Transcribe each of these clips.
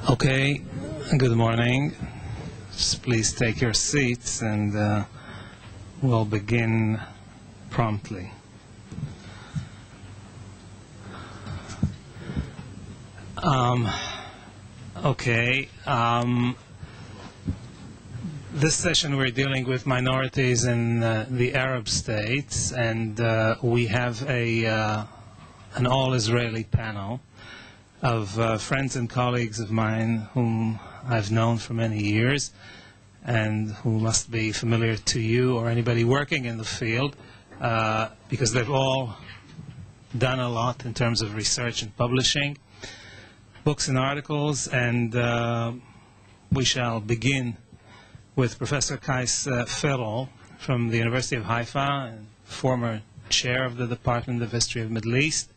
Okay, good morning. Just please take your seats and we'll begin promptly. This session we're dealing with minorities in the Arab states, and we have an all-Israeli panel of friends and colleagues of mine whom I've known for many years and who must be familiar to you or anybody working in the field because they've all done a lot in terms of research and publishing, books and articles, and we shall begin with Professor Kais Firro from the University of Haifa, and former chair of the Department of History of the Middle East,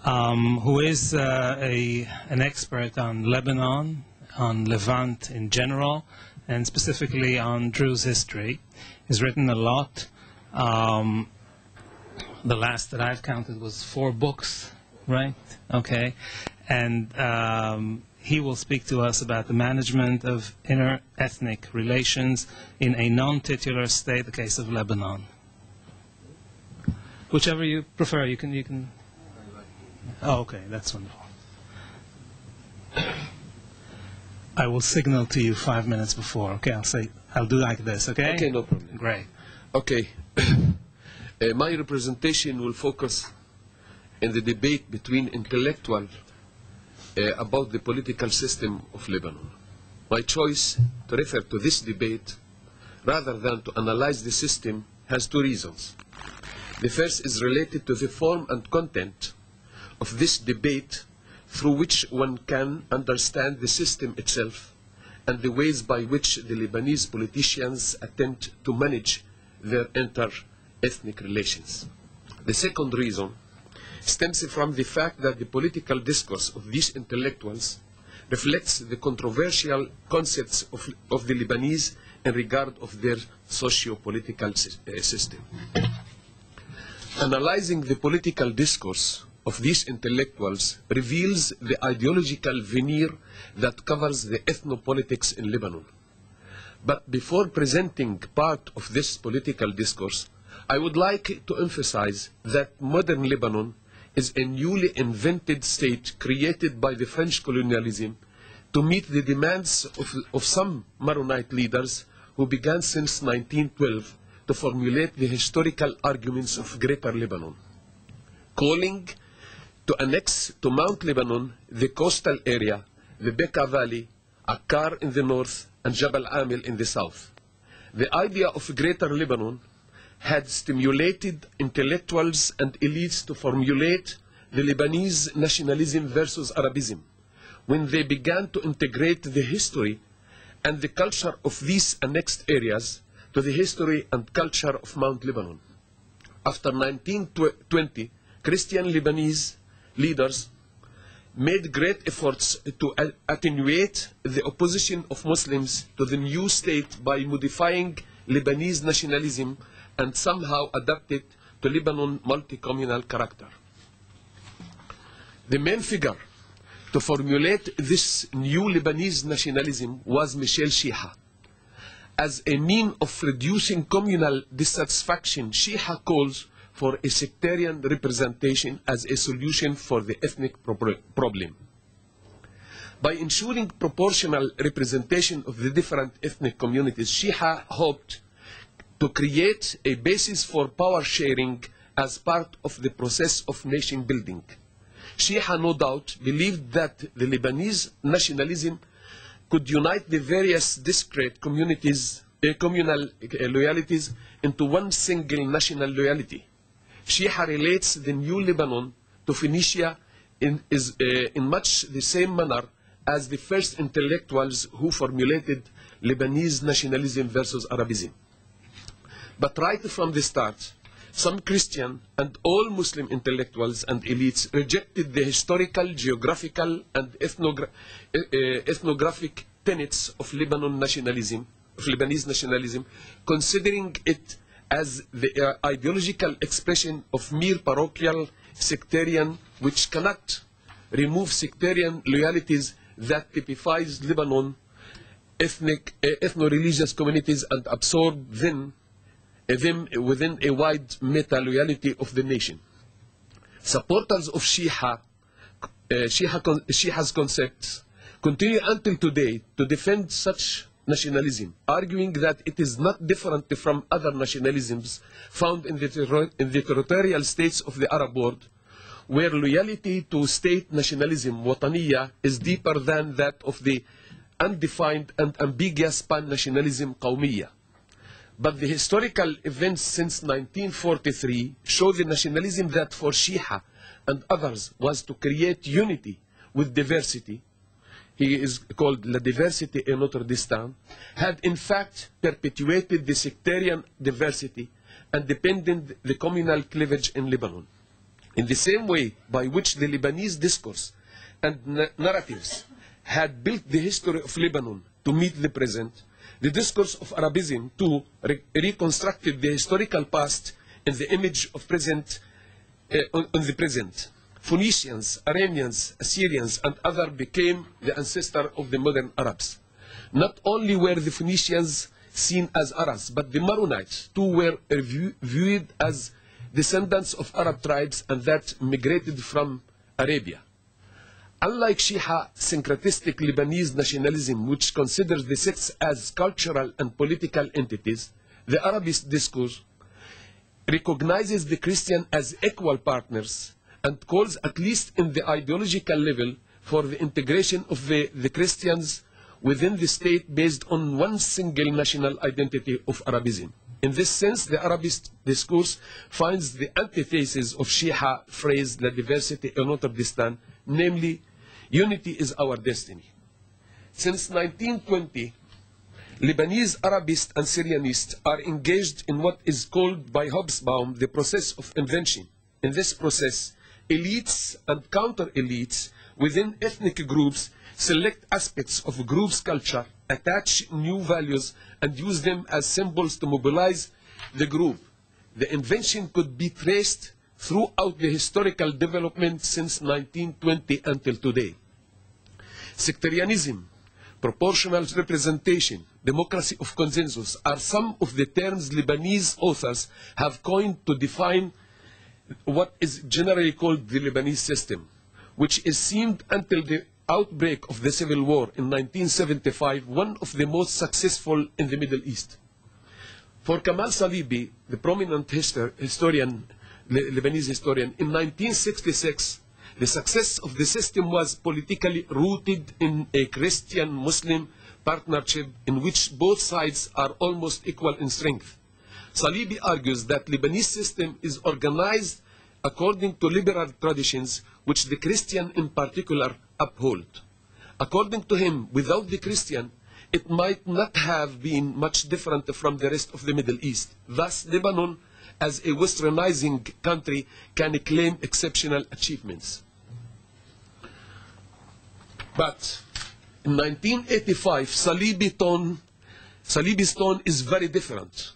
who is an expert on Lebanon, on Levant in general, and specifically on Druze history. He's written a lot. The last that I've counted was 4 books, right? Okay. And he will speak to us about the management of inter-ethnic relations in a non-titular state, the case of Lebanon. Whichever you prefer, you can. Oh, okay, that's wonderful. I will signal to you 5 minutes before. Okay, I'll do like this. Okay. Okay, no problem. Great. Okay. My representation will focus in the debate between intellectuals about the political system of Lebanon. My choice to refer to this debate rather than to analyze the system has 2 reasons. The first is related to the form and content of this debate, through which one can understand the system itself and the ways by which the Lebanese politicians attempt to manage their inter-ethnic relations. The second reason stems from the fact that the political discourse of these intellectuals reflects the controversial concepts of the Lebanese in regard of their socio-political system. Analyzing the political discourse of these intellectuals reveals the ideological veneer that covers the ethnopolitics in Lebanon. But before presenting part of this political discourse, I would like to emphasize that modern Lebanon is a newly invented state created by the French colonialism to meet the demands of some Maronite leaders who began since 1912 to formulate the historical arguments of Greater Lebanon, calling to annex to Mount Lebanon the coastal area, the Bekaa Valley, Akkar in the north, and Jabal Amil in the south. The idea of Greater Lebanon had stimulated intellectuals and elites to formulate the Lebanese nationalism versus Arabism when they began to integrate the history and the culture of these annexed areas to the history and culture of Mount Lebanon. After 1920, Christian Lebanese leaders made great efforts to attenuate the opposition of Muslims to the new state by modifying Lebanese nationalism and somehow adapt it to Lebanon multi-communal character. The main figure to formulate this new Lebanese nationalism was Michel Chiha. As a mean of reducing communal dissatisfaction, Chiha calls for a sectarian representation as a solution for the ethnic problem. By ensuring proportional representation of the different ethnic communities, Chiha hoped to create a basis for power sharing as part of the process of nation building. Chiha, no doubt, believed that the Lebanese nationalism could unite the various disparate communal loyalties into one single national loyalty. Chiha relates the new Lebanon to Phoenicia in much the same manner as the first intellectuals who formulated Lebanese nationalism versus Arabism. But right from the start, some Christian and all Muslim intellectuals and elites rejected the historical, geographical, and ethnographic tenets of Lebanese nationalism, considering it as the ideological expression of mere parochial sectarian, which cannot remove sectarian loyalties that typifies Lebanon ethno-religious communities and absorb them within a wide meta-loyalty of the nation. Supporters of Shia's concepts continue until today to defend such nationalism, arguing that it is not different from other nationalisms found in the territorial states of the Arab world, where loyalty to state nationalism, wataniya, is deeper than that of the undefined and ambiguous pan-nationalism, qawmiya. But the historical events since 1943 show the nationalism that for Shia and others was to create unity with diversity, he is called La Diversité et Notre Destin, had in fact perpetuated the sectarian diversity and deepened the communal cleavage in Lebanon. In the same way by which the Lebanese discourse and narratives had built the history of Lebanon to meet the present, the discourse of Arabism too reconstructed the historical past in the image of present. Phoenicians, Arameans, Assyrians, and others became the ancestor of the modern Arabs. Not only were the Phoenicians seen as Arabs, but the Maronites too were viewed as descendants of Arab tribes and that migrated from Arabia. Unlike Shia syncretistic Lebanese nationalism, which considers the sects as cultural and political entities, the Arabist discourse recognizes the Christian as equal partners and calls, at least in the ideological level, for the integration of the Christians within the state based on one single national identity of Arabism. In this sense, the Arabist discourse finds the antithesis of Shia phrase, La Diversité et Notre Destin, namely, unity is our destiny. Since 1920, Lebanese Arabists and Syrianists are engaged in what is called by Hobsbawm the process of invention. In this process, elites and counter-elites within ethnic groups select aspects of a group's culture, attach new values, and use them as symbols to mobilize the group. The invention could be traced throughout the historical development since 1920 until today. Sectarianism, proportional representation, democracy of consensus are some of the terms Lebanese authors have coined to define what is generally called the Lebanese system, which is seemed until the outbreak of the Civil War in 1975 one of the most successful in the Middle East. For Kamal Salibi, the prominent Lebanese historian, in 1966, the success of the system was politically rooted in a Christian-Muslim partnership in which both sides are almost equal in strength. Salibi argues that Lebanese system is organized according to liberal traditions which the Christian in particular uphold. According to him, without the Christian, it might not have been much different from the rest of the Middle East. Thus, Lebanon, as a westernizing country, can claim exceptional achievements. But in 1985, Salibi's tone is very different.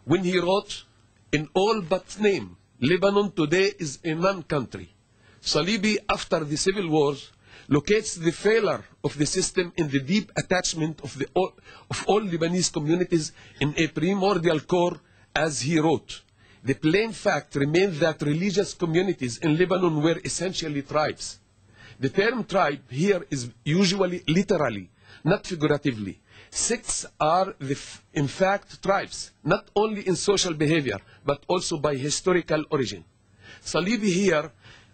When he wrote, in all but name, Lebanon today is a non-country. Salibi, after the civil wars, locates the failure of the system in the deep attachment of all Lebanese communities in a primordial core, as he wrote. The plain fact remains that religious communities in Lebanon were essentially tribes. The term tribe here is usually literally, not figuratively. Sects are, in fact, tribes, not only in social behavior, but also by historical origin. Salibi here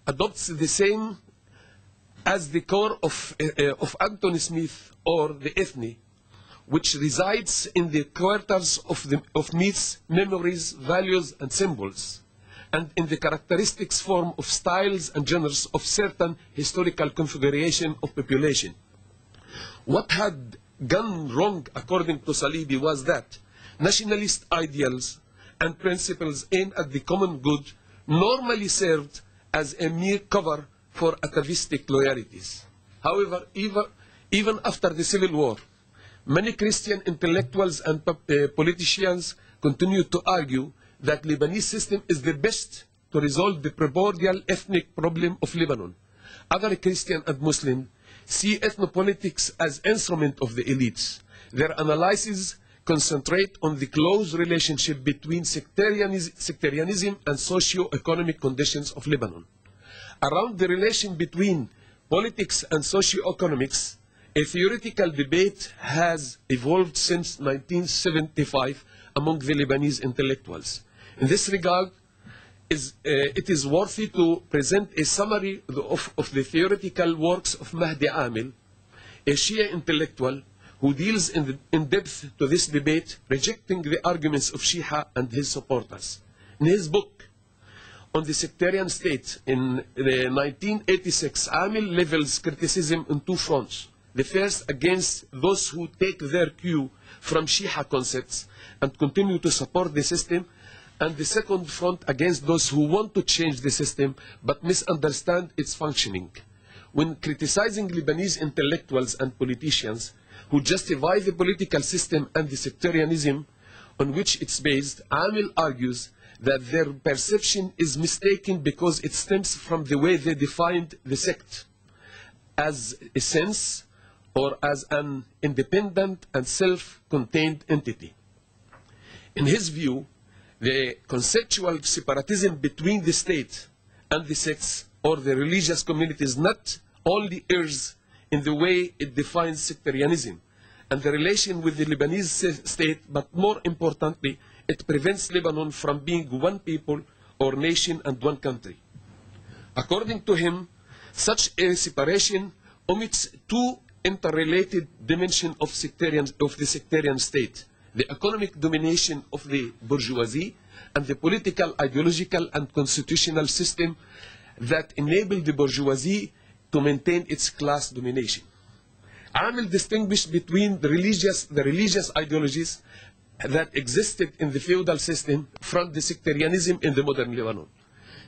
adopts the same as the core of Anthony Smith or the ethne, which resides in the quarters of myths, memories, values, and symbols, and in the characteristics form of styles and genres of certain historical configuration of population. What had gone wrong, according to Salibi, was that nationalist ideals and principles aimed at the common good normally served as a mere cover for atavistic loyalties. However, even after the Civil War, many Christian intellectuals and politicians continued to argue that Lebanese system is the best to resolve the primordial ethnic problem of Lebanon. Other Christian and Muslim see ethnopolitics as instrument of the elites. Their analysis concentrate on the close relationship between sectarianism and socio-economic conditions of Lebanon. Around the relation between politics and socio-economics, a theoretical debate has evolved since 1975 among the Lebanese intellectuals. In this regard, it is worthy to present a summary of the theoretical works of Maddy-Weitzman, a Shia intellectual who deals in depth to this debate, rejecting the arguments of Shia and his supporters. In his book on the sectarian state in 1986, Amil levels criticism on two fronts. The first against those who take their cue from Shia concepts and continue to support the system, and the second front against those who want to change the system but misunderstand its functioning. When criticizing Lebanese intellectuals and politicians who justify the political system and the sectarianism on which it's based, Amil argues that their perception is mistaken because it stems from the way they defined the sect as a sense or as an independent and self-contained entity. In his view, the conceptual separatism between the state and the sects or the religious communities not only errs in the way it defines sectarianism and the relation with the Lebanese state, but more importantly, it prevents Lebanon from being one people or nation and one country. According to him, such a separation omits two interrelated dimensions of the sectarian state: the economic domination of the bourgeoisie and the political, ideological, and constitutional system that enable the bourgeoisie to maintain its class domination. Amil distinguished between the religious ideologies that existed in the feudal system from the sectarianism in the modern Lebanon.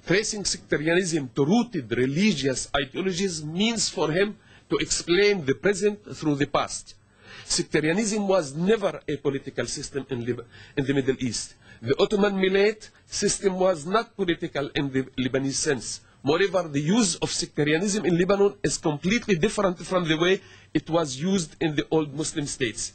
Tracing sectarianism to rooted religious ideologies means for him to explain the present through the past. Sectarianism was never a political system in the Middle East. The Ottoman Millet system was not political in the Lebanese sense. Moreover, the use of sectarianism in Lebanon is completely different from the way it was used in the old Muslim states.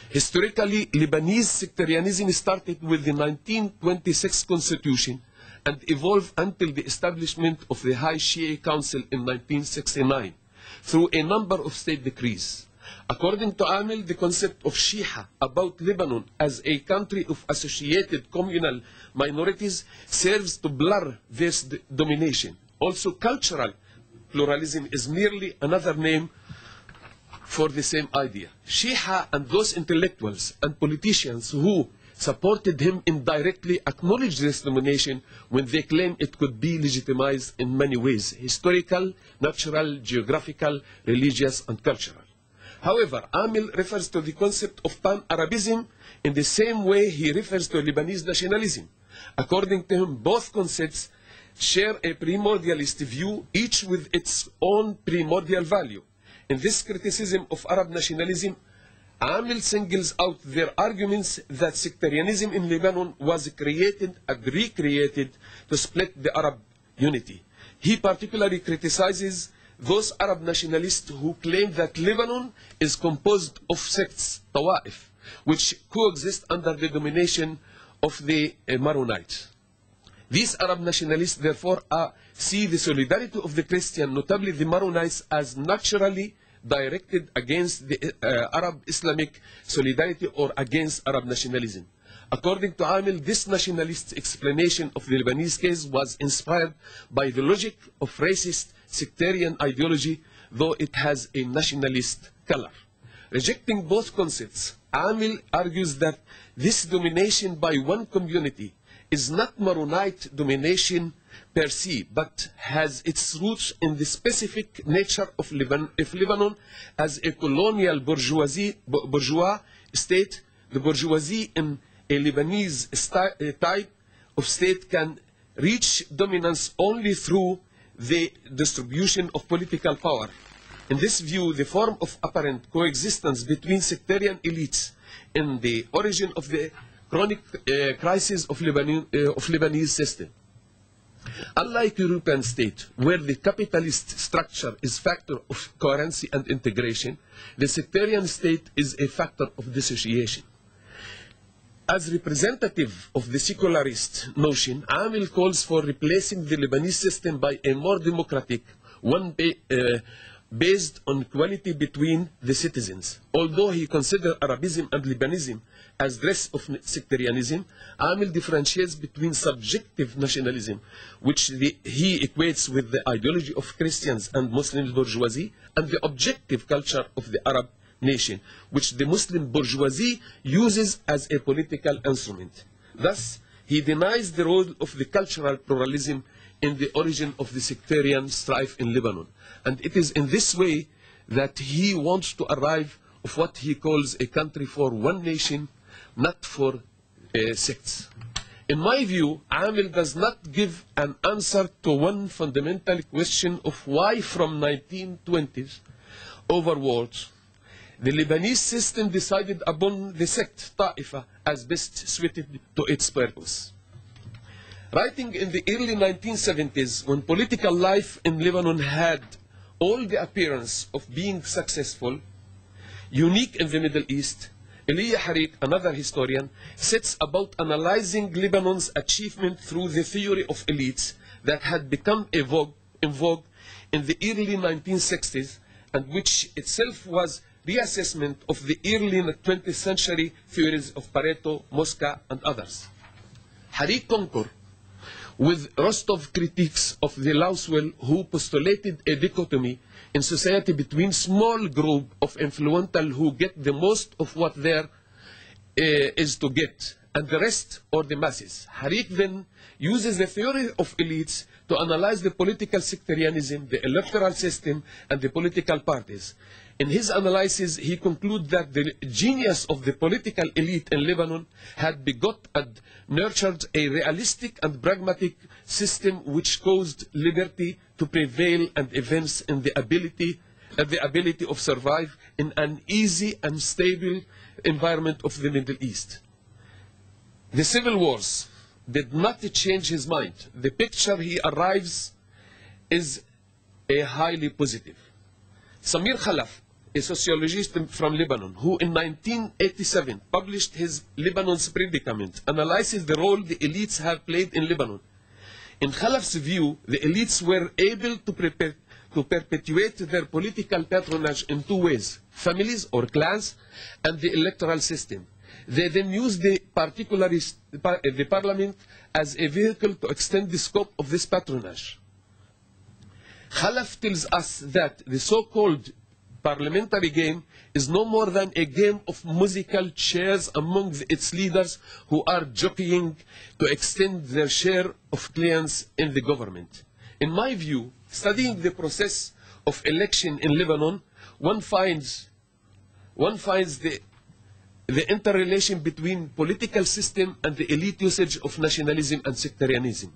Historically, Lebanese sectarianism started with the 1926 constitution and evolved until the establishment of the High Shia Council in 1969 through a number of state decrees. According to Amil, the concept of Shia about Lebanon as a country of associated communal minorities serves to blur this domination. Also, cultural pluralism is merely another name for the same idea. Shia and those intellectuals and politicians who supported him indirectly acknowledge this domination when they claim it could be legitimized in many ways: historical, natural, geographical, religious, and cultural. However, Amil refers to the concept of pan-Arabism in the same way he refers to Lebanese nationalism. According to him, both concepts share a primordialist view, each with its own primordial value. In this criticism of Arab nationalism, Amil singles out their arguments that sectarianism in Lebanon was created and recreated to split the Arab unity. He particularly criticizes those Arab nationalists who claim that Lebanon is composed of sects, Tawa'if, which coexist under the domination of the Maronites. These Arab nationalists, therefore, see the solidarity of the Christian, notably the Maronites, as naturally directed against the Arab Islamic solidarity or against Arab nationalism. According to Amil, this nationalist explanation of the Lebanese case was inspired by the logic of racist sectarian ideology, though it has a nationalist color. Rejecting both concepts, Amil argues that this domination by one community is not Maronite domination per se, but has its roots in the specific nature of Lebanon as a colonial bourgeois state. The bourgeoisie in a Lebanese type of state can reach dominance only through the distribution of political power. In this view, the form of apparent coexistence between sectarian elites in the origin of the chronic crisis of Lebanese system. Unlike European state, where the capitalist structure is factor of coherency and integration, the sectarian state is a factor of dissociation. As representative of the secularist notion, Amil calls for replacing the Lebanese system by a more democratic one based on equality between the citizens. Although he considers Arabism and Lebanism as dregs of sectarianism, Amil differentiates between subjective nationalism, which he equates with the ideology of Christians and Muslim bourgeoisie, and the objective culture of the Arab nation, which the Muslim bourgeoisie uses as a political instrument. Thus, he denies the role of the cultural pluralism in the origin of the sectarian strife in Lebanon. And it is in this way that he wants to arrive of what he calls a country for one nation, not for sects. In my view, Amil does not give an answer to one fundamental question of why from 1920s overwards, the Lebanese system decided upon the sect, Ta'ifa, as best suited to its purpose. Writing in the early 1970s, when political life in Lebanon had all the appearance of being successful, unique in the Middle East, Elia Harik, another historian, sets about analyzing Lebanon's achievement through the theory of elites that had become in vogue in the early 1960s, and which itself was reassessment of the early 20th century theories of Pareto, Mosca, and others. Harik concurred with Rostov critiques of the Lauswell, who postulated a dichotomy in society between small group of influential who get the most of what there is to get, and the rest, or the masses. Harik then uses the theory of elites to analyze the political sectarianism, the electoral system, and the political parties. In his analysis, he concludes that the genius of the political elite in Lebanon had begot and nurtured a realistic and pragmatic system which caused liberty to prevail and events in the ability of survive in an easy and stable environment of the Middle East. The civil wars did not change his mind. The picture he arrives is a highly positive. Samir Khalaf, a sociologist from Lebanon, who in 1987 published his Lebanon's Predicament, analyzes the role the elites have played in Lebanon. In Khalaf's view, the elites were able to perpetuate their political patronage in two ways: families or clans, and the electoral system. They then used the parliament as a vehicle to extend the scope of this patronage. Khalaf tells us that the so-called parliamentary game is no more than a game of musical chairs among its leaders who are jockeying to extend their share of clients in the government. In my view, studying the process of election in Lebanon, one finds the interrelation between political system and the elite usage of nationalism and sectarianism.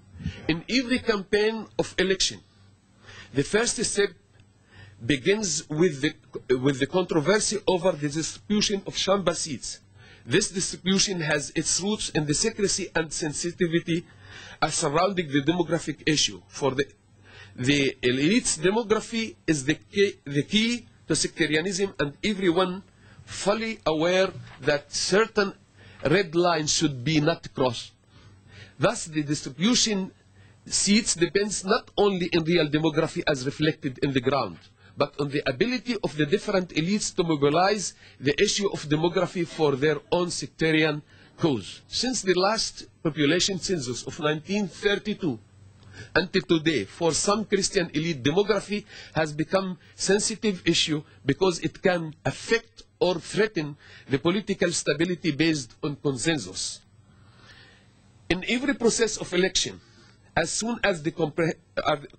In every campaign of election, the first step begins with the controversy over the distribution of Shamba seats. This distribution has its roots in the secrecy and sensitivity surrounding the demographic issue. For the elite's demography is the key to sectarianism, and everyone fully aware that certain red lines should be not crossed. Thus, the distribution seats depends not only in real demography as reflected in the ground, but on the ability of the different elites to mobilize the issue of demography for their own sectarian cause. Since the last population census of 1932 until today, for some Christian elite, demography has become a sensitive issue because it can affect or threaten the political stability based on consensus. In every process of election, as soon as the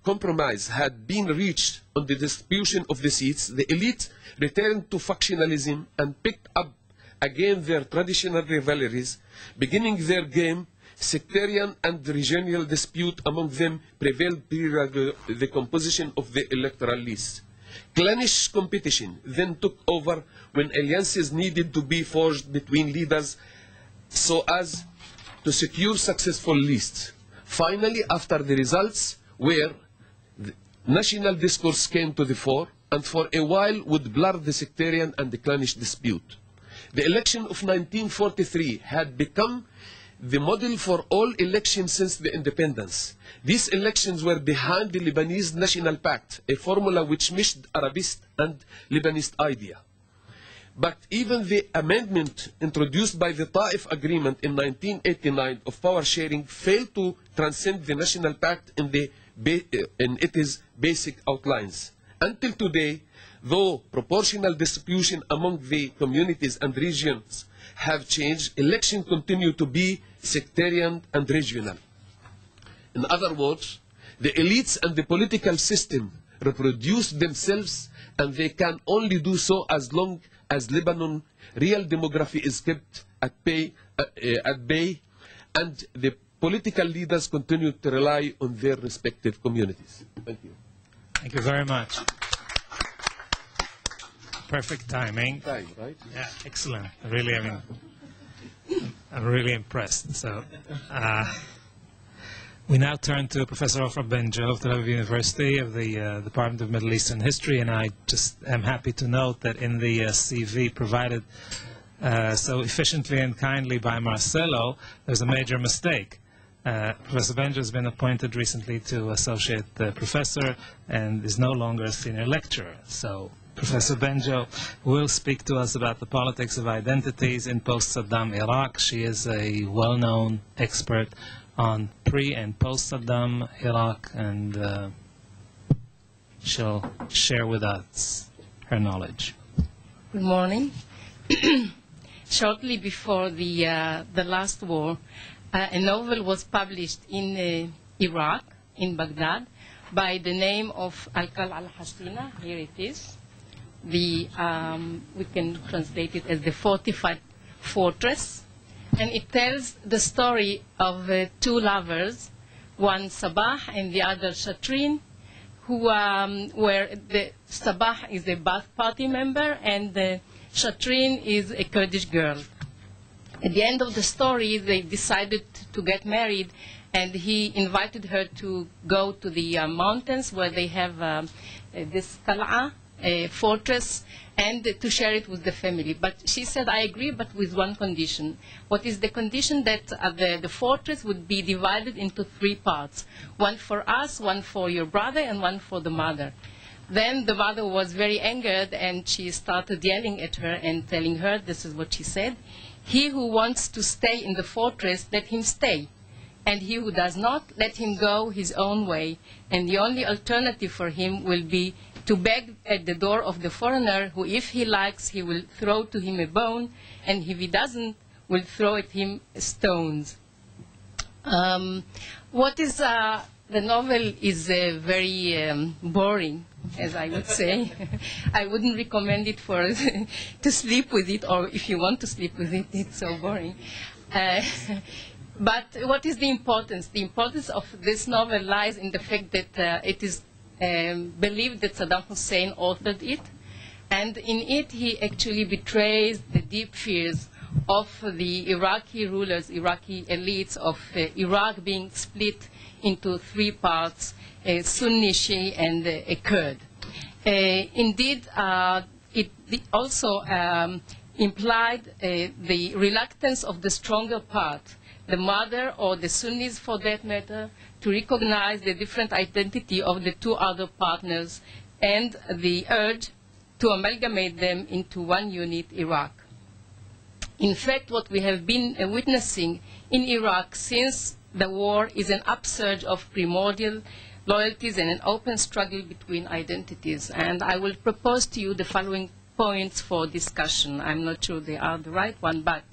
compromise had been reached on the distribution of the seats, the elite returned to factionalism and picked up again their traditional rivalries, beginning their game. Sectarian and regional dispute among them prevailed during the composition of the electoral list. Clannish competition then took over when alliances needed to be forged between leaders so as to secure successful lists. Finally, after the results where the national discourse came to the fore, and for a while would blur the sectarian and the clannish dispute. The election of 1943 had become the model for all elections since the independence. These elections were behind the Lebanese National Pact, a formula which mixed Arabist and Lebanese idea. But even the amendment introduced by the Taif Agreement in 1989 of power sharing failed to transcend the National Pact in its basic outlines. Until today, though proportional distribution among the communities and regions have changed, elections continue to be sectarian and regional. In other words, the elites and the political system reproduce themselves, and they can only do so as long as Lebanon's real demography is kept at bay, and the political leaders continue to rely on their respective communities. Thank you. Thank you very much. Perfect timing. Time, right? Yeah, excellent. Really, I'm really impressed. So, we now turn to Professor Ofra Bengio of Tel Aviv University of the Department of Middle Eastern History, and I just am happy to note that in the CV provided so efficiently and kindly by Marcelo, there's a major mistake. Professor Bengio has been appointed recently to associate professor and is no longer a senior lecturer. So Professor Bengio will speak to us about the politics of identities in post-Saddam Iraq. She is a well-known expert on pre- and post-Saddam Iraq, and she'll share with us her knowledge. Good morning. Shortly before the last war, a novel was published in Iraq, in Baghdad, by the name of Al-Qal'a al-Hasina. Here it is. We can translate it as the fortified fortress. And it tells the story of two lovers, one Sabah and the other Shatrin, who where the Sabah is a Ba'ath Party member and the Shatrin is a Kurdish girl. At the end of the story, they decided to get married, and he invited her to go to the mountains where they have this Qal'a, a fortress, and to share it with the family. But she said, I agree, but with one condition. What is the condition? That the fortress would be divided into three parts. One for us, one for your brother, and one for the mother. Then the mother was very angered, and she started yelling at her and telling her, this is what she said, he who wants to stay in the fortress, let him stay. And he who does not, let him go his own way. And the only alternative for him will be to beg at the door of the foreigner, who, if he likes, he will throw to him a bone, and if he doesn't, will throw at him stones. The novel is very boring, as I would say. I wouldn't recommend it for to sleep with it, or if you want to sleep with it, it's so boring. But what is the importance? The importance of this novel lies in the fact that it is believed that Saddam Hussein authored it, and in it he actually betrays the deep fears of the Iraqi rulers, Iraqi elites of Iraq being split into three parts, Sunni, Shia, and a Kurd. Indeed, it also implied the reluctance of the stronger part, the mother or the Sunnis for that matter, to recognize the different identity of the two other partners and the urge to amalgamate them into one unit, Iraq. In fact, what we have been witnessing in Iraq since the war is an upsurge of primordial loyalties and an open struggle between identities. And I will propose to you the following points for discussion. I'm not sure they are the right one, but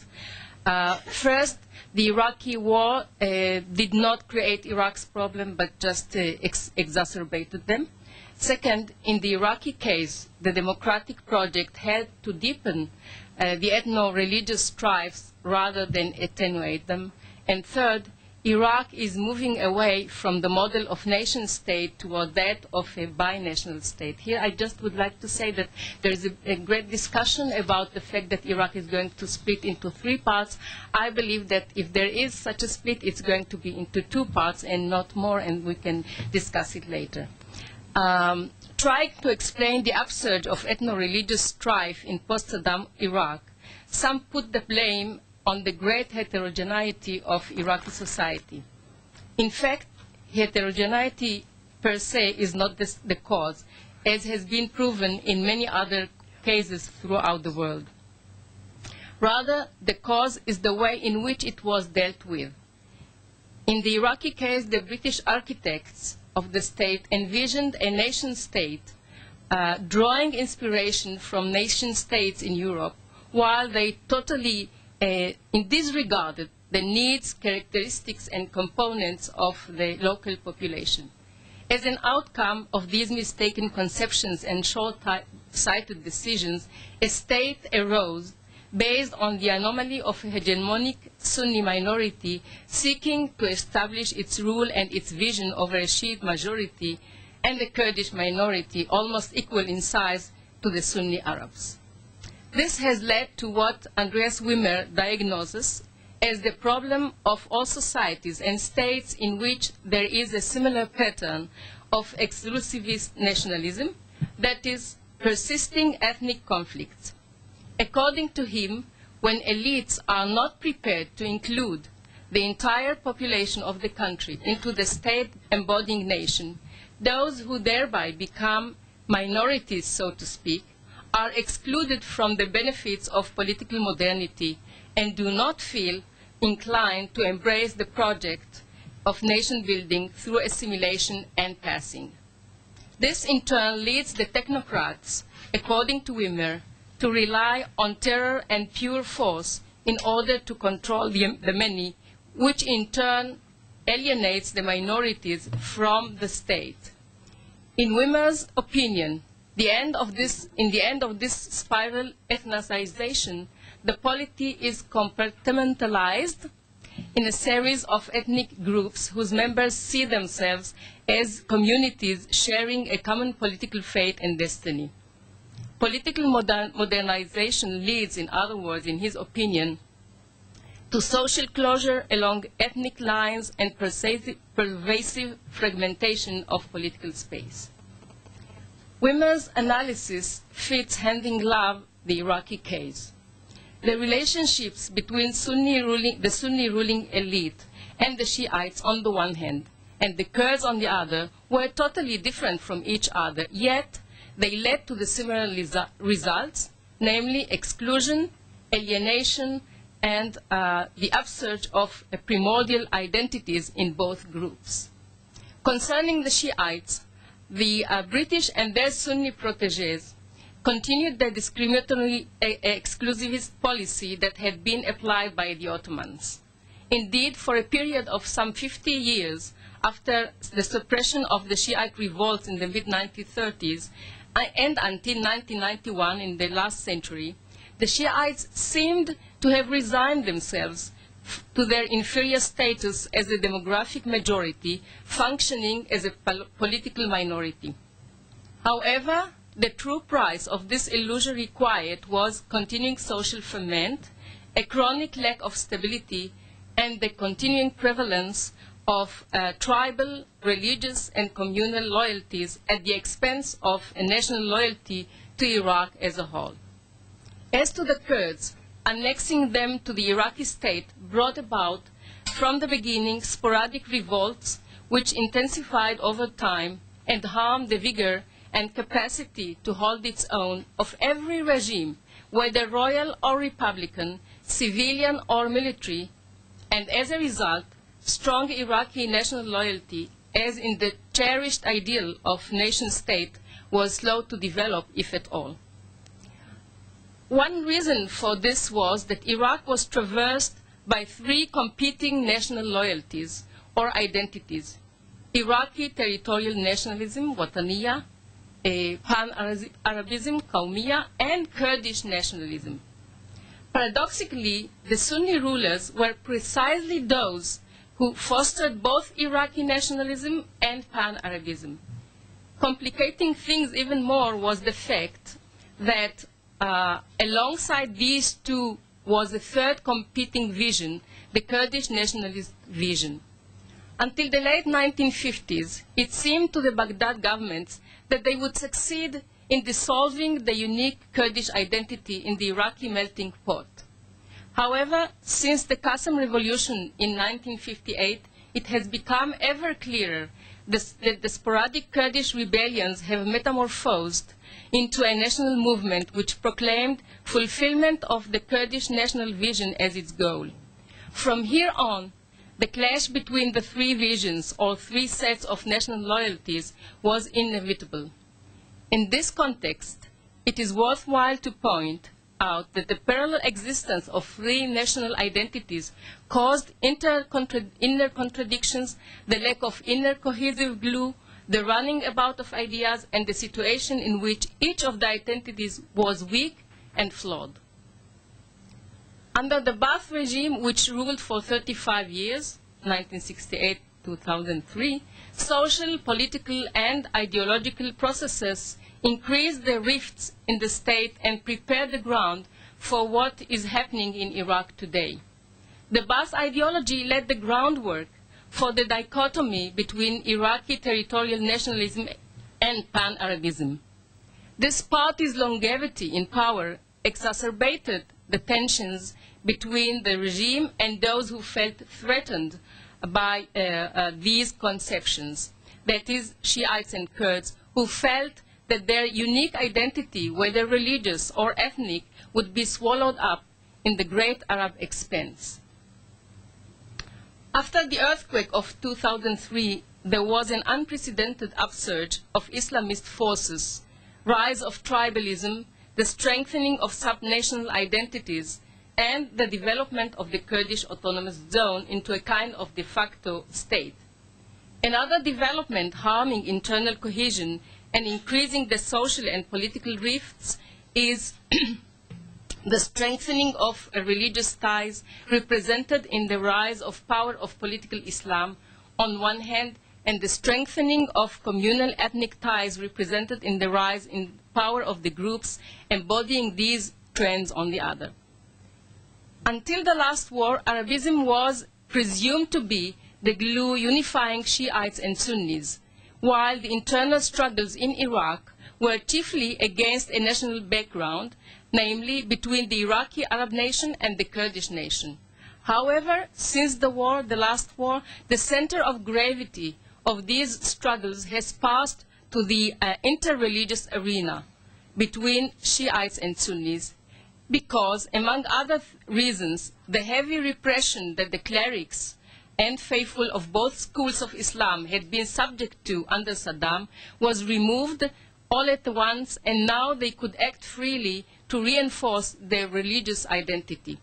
first, the Iraqi war did not create Iraq's problem, but just exacerbated them. Second, in the Iraqi case, the democratic project had to deepen the ethno-religious strifes rather than attenuate them. And third, Iraq is moving away from the model of nation-state toward that of a binational state. Here I just would like to say that there is a great discussion about the fact that Iraq is going to split into 3 parts. I believe that if there is such a split, it's going to be into 2 parts and not more, and we can discuss it later. Trying to explain the upsurge of ethno-religious strife in post-Saddam Iraq, some put the blame on the great heterogeneity of Iraqi society. In fact, heterogeneity per se is not the cause, as has been proven in many other cases throughout the world. Rather, the cause is the way in which it was dealt with. In the Iraqi case, the British architects of the state envisioned a nation-state, drawing inspiration from nation-states in Europe, while they totally disregarded the needs, characteristics, and components of the local population. As an outcome of these mistaken conceptions and short-sighted decisions, a state arose based on the anomaly of a hegemonic Sunni minority seeking to establish its rule and its vision over a Shiite majority and a Kurdish minority almost equal in size to the Sunni Arabs. This has led to what Andreas Wimmer diagnoses as the problem of all societies and states in which there is a similar pattern of exclusivist nationalism, that is, persisting ethnic conflicts. According to him, when elites are not prepared to include the entire population of the country into the state-embodying nation, those who thereby become minorities, so to speak, are excluded from the benefits of political modernity and do not feel inclined to embrace the project of nation building through assimilation and passing. This in turn leads the technocrats, according to Wimmer, to rely on terror and pure force in order to control the many, which in turn alienates the minorities from the state. In Wimmer's opinion, in the end of this spiral ethnicization, the polity is compartmentalized in a series of ethnic groups whose members see themselves as communities sharing a common political fate and destiny. Political modernization leads, in other words, in his opinion, to social closure along ethnic lines and pervasive fragmentation of political space. Wimmer's analysis fits hand in glove the Iraqi case. The relationships between the Sunni ruling elite and the Shiites on the one hand and the Kurds on the other were totally different from each other, yet they led to the similar results, namely exclusion, alienation, and the upsurge of primordial identities in both groups. Concerning the Shiites, the British and their Sunni protégés continued the discriminatory exclusivist policy that had been applied by the Ottomans. Indeed, for a period of some 50 years after the suppression of the Shiite revolts in the mid-1930s and until 1991 in the last century, the Shiites seemed to have resigned themselves to their inferior status as a demographic majority functioning as a political minority. However, the true price of this illusory quiet was continuing social ferment, a chronic lack of stability, and the continuing prevalence of tribal, religious, and communal loyalties at the expense of a national loyalty to Iraq as a whole. As to the Kurds, annexing them to the Iraqi state brought about, from the beginning, sporadic revolts which intensified over time and harmed the vigor and capacity to hold its own of every regime, whether royal or republican, civilian or military, and as a result, strong Iraqi national loyalty, as in the cherished ideal of nation-state, was slow to develop, if at all. One reason for this was that Iraq was traversed by three competing national loyalties or identities: Iraqi territorial nationalism, Wataniya, Pan-Arabism, Qawmiya, and Kurdish nationalism. Paradoxically, the Sunni rulers were precisely those who fostered both Iraqi nationalism and pan-Arabism. Complicating things even more was the fact that alongside these two was a third competing vision, the Kurdish nationalist vision. Until the late 1950s, it seemed to the Baghdad governments that they would succeed in dissolving the unique Kurdish identity in the Iraqi melting pot. However, since the Qasem Revolution in 1958, it has become ever clearer that the sporadic Kurdish rebellions have metamorphosed into a national movement which proclaimed fulfillment of the Kurdish national vision as its goal. From here on, the clash between the three visions, or three sets of national loyalties, was inevitable. In this context, it is worthwhile to point out that the parallel existence of three national identities caused inner contradictions, the lack of inner cohesive glue, the running about of ideas, and the situation in which each of the identities was weak and flawed. Under the Ba'ath regime, which ruled for 35 years, 1968-2003, social, political, and ideological processes increased the rifts in the state and prepared the ground for what is happening in Iraq today. The Ba'ath ideology laid the groundwork for the dichotomy between Iraqi territorial nationalism and pan-Arabism. This party's longevity in power exacerbated the tensions between the regime and those who felt threatened by these conceptions, that is, Shiites and Kurds, who felt that their unique identity, whether religious or ethnic, would be swallowed up in the great Arab expanse. After the earthquake of 2003, there was an unprecedented upsurge of Islamist forces, rise of tribalism, the strengthening of subnational identities, and the development of the Kurdish autonomous zone into a kind of de facto state. Another development harming internal cohesion and increasing the social and political rifts is the strengthening of religious ties represented in the rise of power of political Islam on one hand, and the strengthening of communal ethnic ties represented in the rise in power of the groups embodying these trends on the other. Until the last war, Arabism was presumed to be the glue unifying Shiites and Sunnis, while the internal struggles in Iraq were chiefly against a national background, namely between the Iraqi Arab nation and the Kurdish nation. However, since the war, the last war, the center of gravity of these struggles has passed to the interreligious arena between Shiites and Sunnis, because, among other reasons, the heavy repression that the clerics and faithful of both schools of Islam had been subject to under Saddam was removed all at once, and now they could act freely to reinforce their religious identity.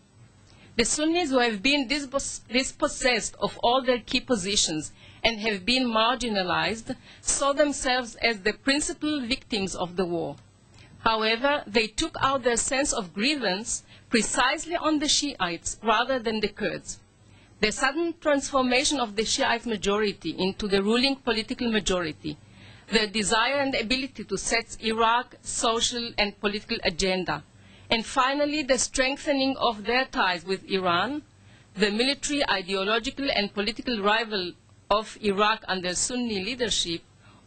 The Sunnis, who have been dispossessed of all their key positions and have been marginalized, saw themselves as the principal victims of the war. However, they took out their sense of grievance precisely on the Shiites rather than the Kurds. The sudden transformation of the Shiite majority into the ruling political majority, their desire and ability to set Iraq's social and political agenda, and finally the strengthening of their ties with Iran, the military, ideological, and political rival of Iraq under Sunni leadership,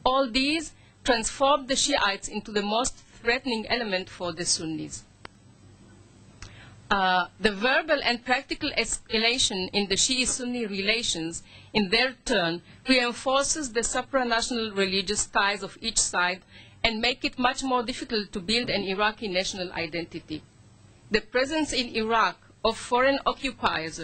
all these transformed the Shiites into the most threatening element for the Sunnis. The verbal and practical escalation in the Shi'i-Sunni relations, in their turn, reinforces the supranational religious ties of each side and make it much more difficult to build an Iraqi national identity. The presence in Iraq of foreign occupiers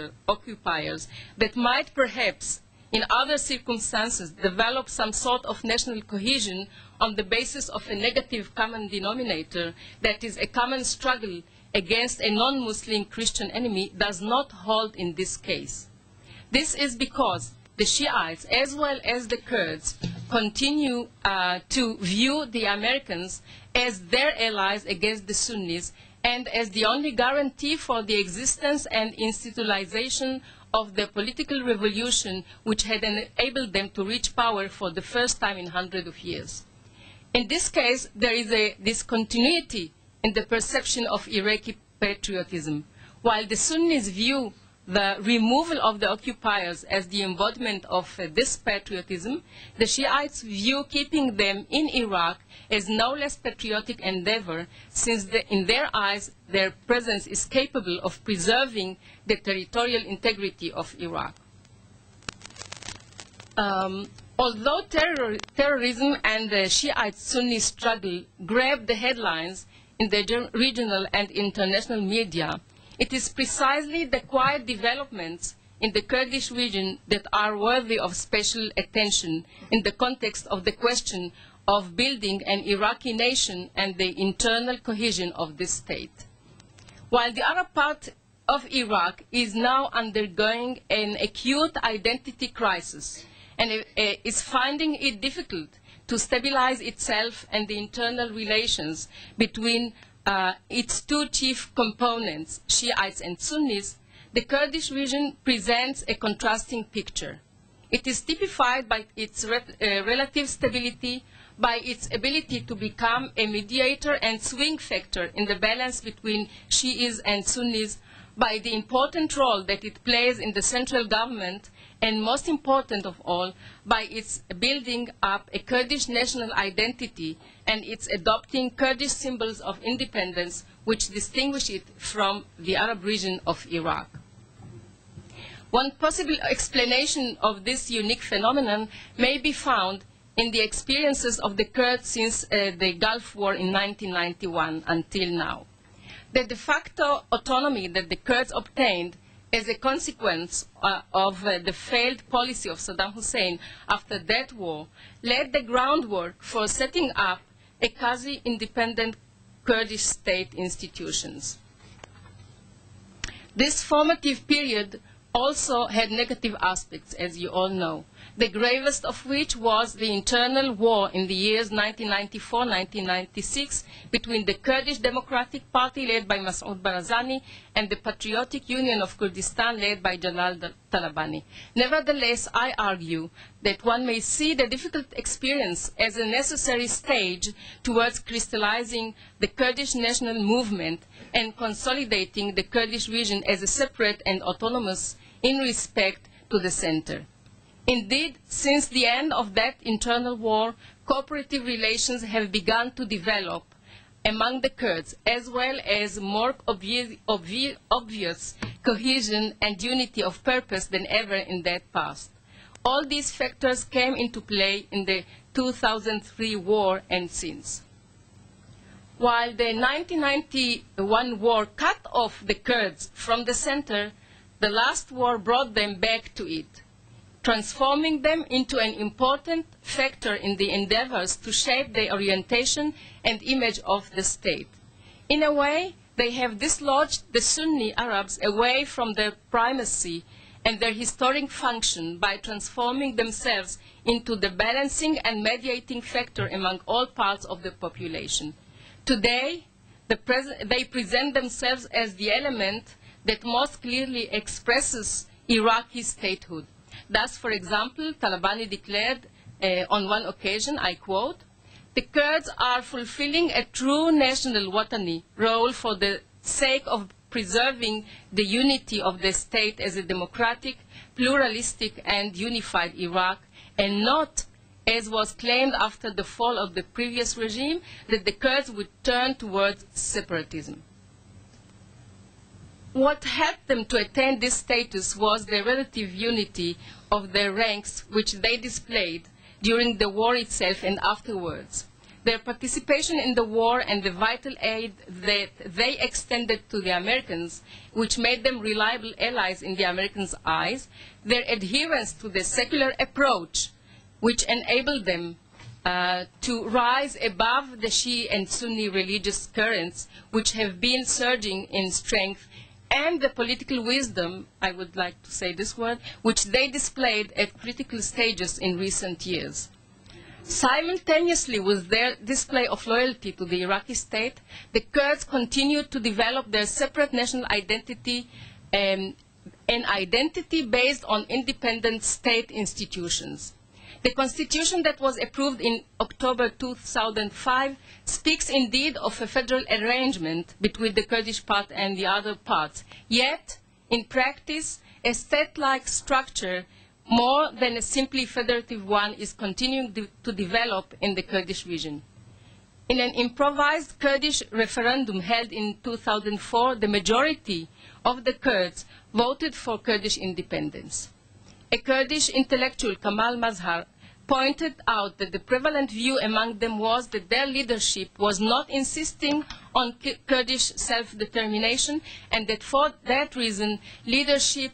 that might perhaps, in other circumstances, develop some sort of national cohesion on the basis of a negative common denominator, that is, a common struggle against a non-Muslim Christian enemy, does not hold in this case. This is because the Shiites, as well as the Kurds, continue to view the Americans as their allies against the Sunnis and as the only guarantee for the existence and institutionalization of the political revolution which had enabled them to reach power for the first time in hundreds of years. In this case, there is a discontinuity in the perception of Iraqi patriotism. While the Sunnis view the removal of the occupiers as the embodiment of this patriotism, the Shiites view keeping them in Iraq as no less patriotic endeavor, since in their eyes their presence is capable of preserving the territorial integrity of Iraq. Although terrorism and the Shiite-Sunni struggle grab the headlines in the regional and international media, it is precisely the quiet developments in the Kurdish region that are worthy of special attention in the context of the question of building an Iraqi nation and the internal cohesion of this state. While the Arab part of Iraq is now undergoing an acute identity crisis and is finding it difficult to stabilize itself and the internal relations between its two chief components, Shiites and Sunnis, the Kurdish region presents a contrasting picture. It is typified by its relative stability, by its ability to become a mediator and swing factor in the balance between Shiites and Sunnis, by the important role that it plays in the central government, and most important of all, by its building up a Kurdish national identity and its adopting Kurdish symbols of independence which distinguish it from the Arab region of Iraq. One possible explanation of this unique phenomenon may be found in the experiences of the Kurds since the Gulf War in 1991 until now. The de facto autonomy that the Kurds obtained as a consequence of the failed policy of Saddam Hussein after that war laid the groundwork for setting up a quasi-independent Kurdish state institutions. This formative period also had negative aspects, as you all know, the gravest of which was the internal war in the years 1994-1996 between the Kurdish Democratic Party led by Masoud Barzani and the Patriotic Union of Kurdistan led by Jalal Talabani. Nevertheless, I argue that one may see the difficult experience as a necessary stage towards crystallizing the Kurdish national movement and consolidating the Kurdish region as a separate and autonomous in respect to the center. Indeed, since the end of that internal war, cooperative relations have begun to develop among the Kurds, as well as more obvious cohesion and unity of purpose than ever in that past. All these factors came into play in the 2003 war and since. While the 1991 war cut off the Kurds from the center, the last war brought them back to it, transforming them into an important factor in the endeavors to shape the orientation and image of the state. In a way, they have dislodged the Sunni Arabs away from their primacy and their historic function by transforming themselves into the balancing and mediating factor among all parts of the population. Today, they present themselves as the element that most clearly expresses Iraqi statehood. Thus, for example, Talabani declared on one occasion, I quote, "The Kurds are fulfilling a true national Watani role for the sake of preserving the unity of the state as a democratic, pluralistic, and unified Iraq, and not, as was claimed after the fall of the previous regime, that the Kurds would turn towards separatism." What helped them to attain this status was the relative unity of their ranks, which they displayed during the war itself and afterwards. Their participation in the war and the vital aid that they extended to the Americans, which made them reliable allies in the Americans' eyes, their adherence to the secular approach, which enabled them to rise above the Shia and Sunni religious currents, which have been surging in strength, and the political wisdom, I would like to say this word, which they displayed at critical stages in recent years. Simultaneously with their display of loyalty to the Iraqi state, the Kurds continued to develop their separate national identity an identity based on independent state institutions. The constitution that was approved in October 2005 speaks indeed of a federal arrangement between the Kurdish part and the other parts. Yet, in practice, a state-like structure, more than a simply federative one, is continuing to develop in the Kurdish region. In an improvised Kurdish referendum held in 2004, the majority of the Kurds voted for Kurdish independence. A Kurdish intellectual, Kamal Mazhar, pointed out that the prevalent view among them was that their leadership was not insisting on Kurdish self-determination, and that for that reason the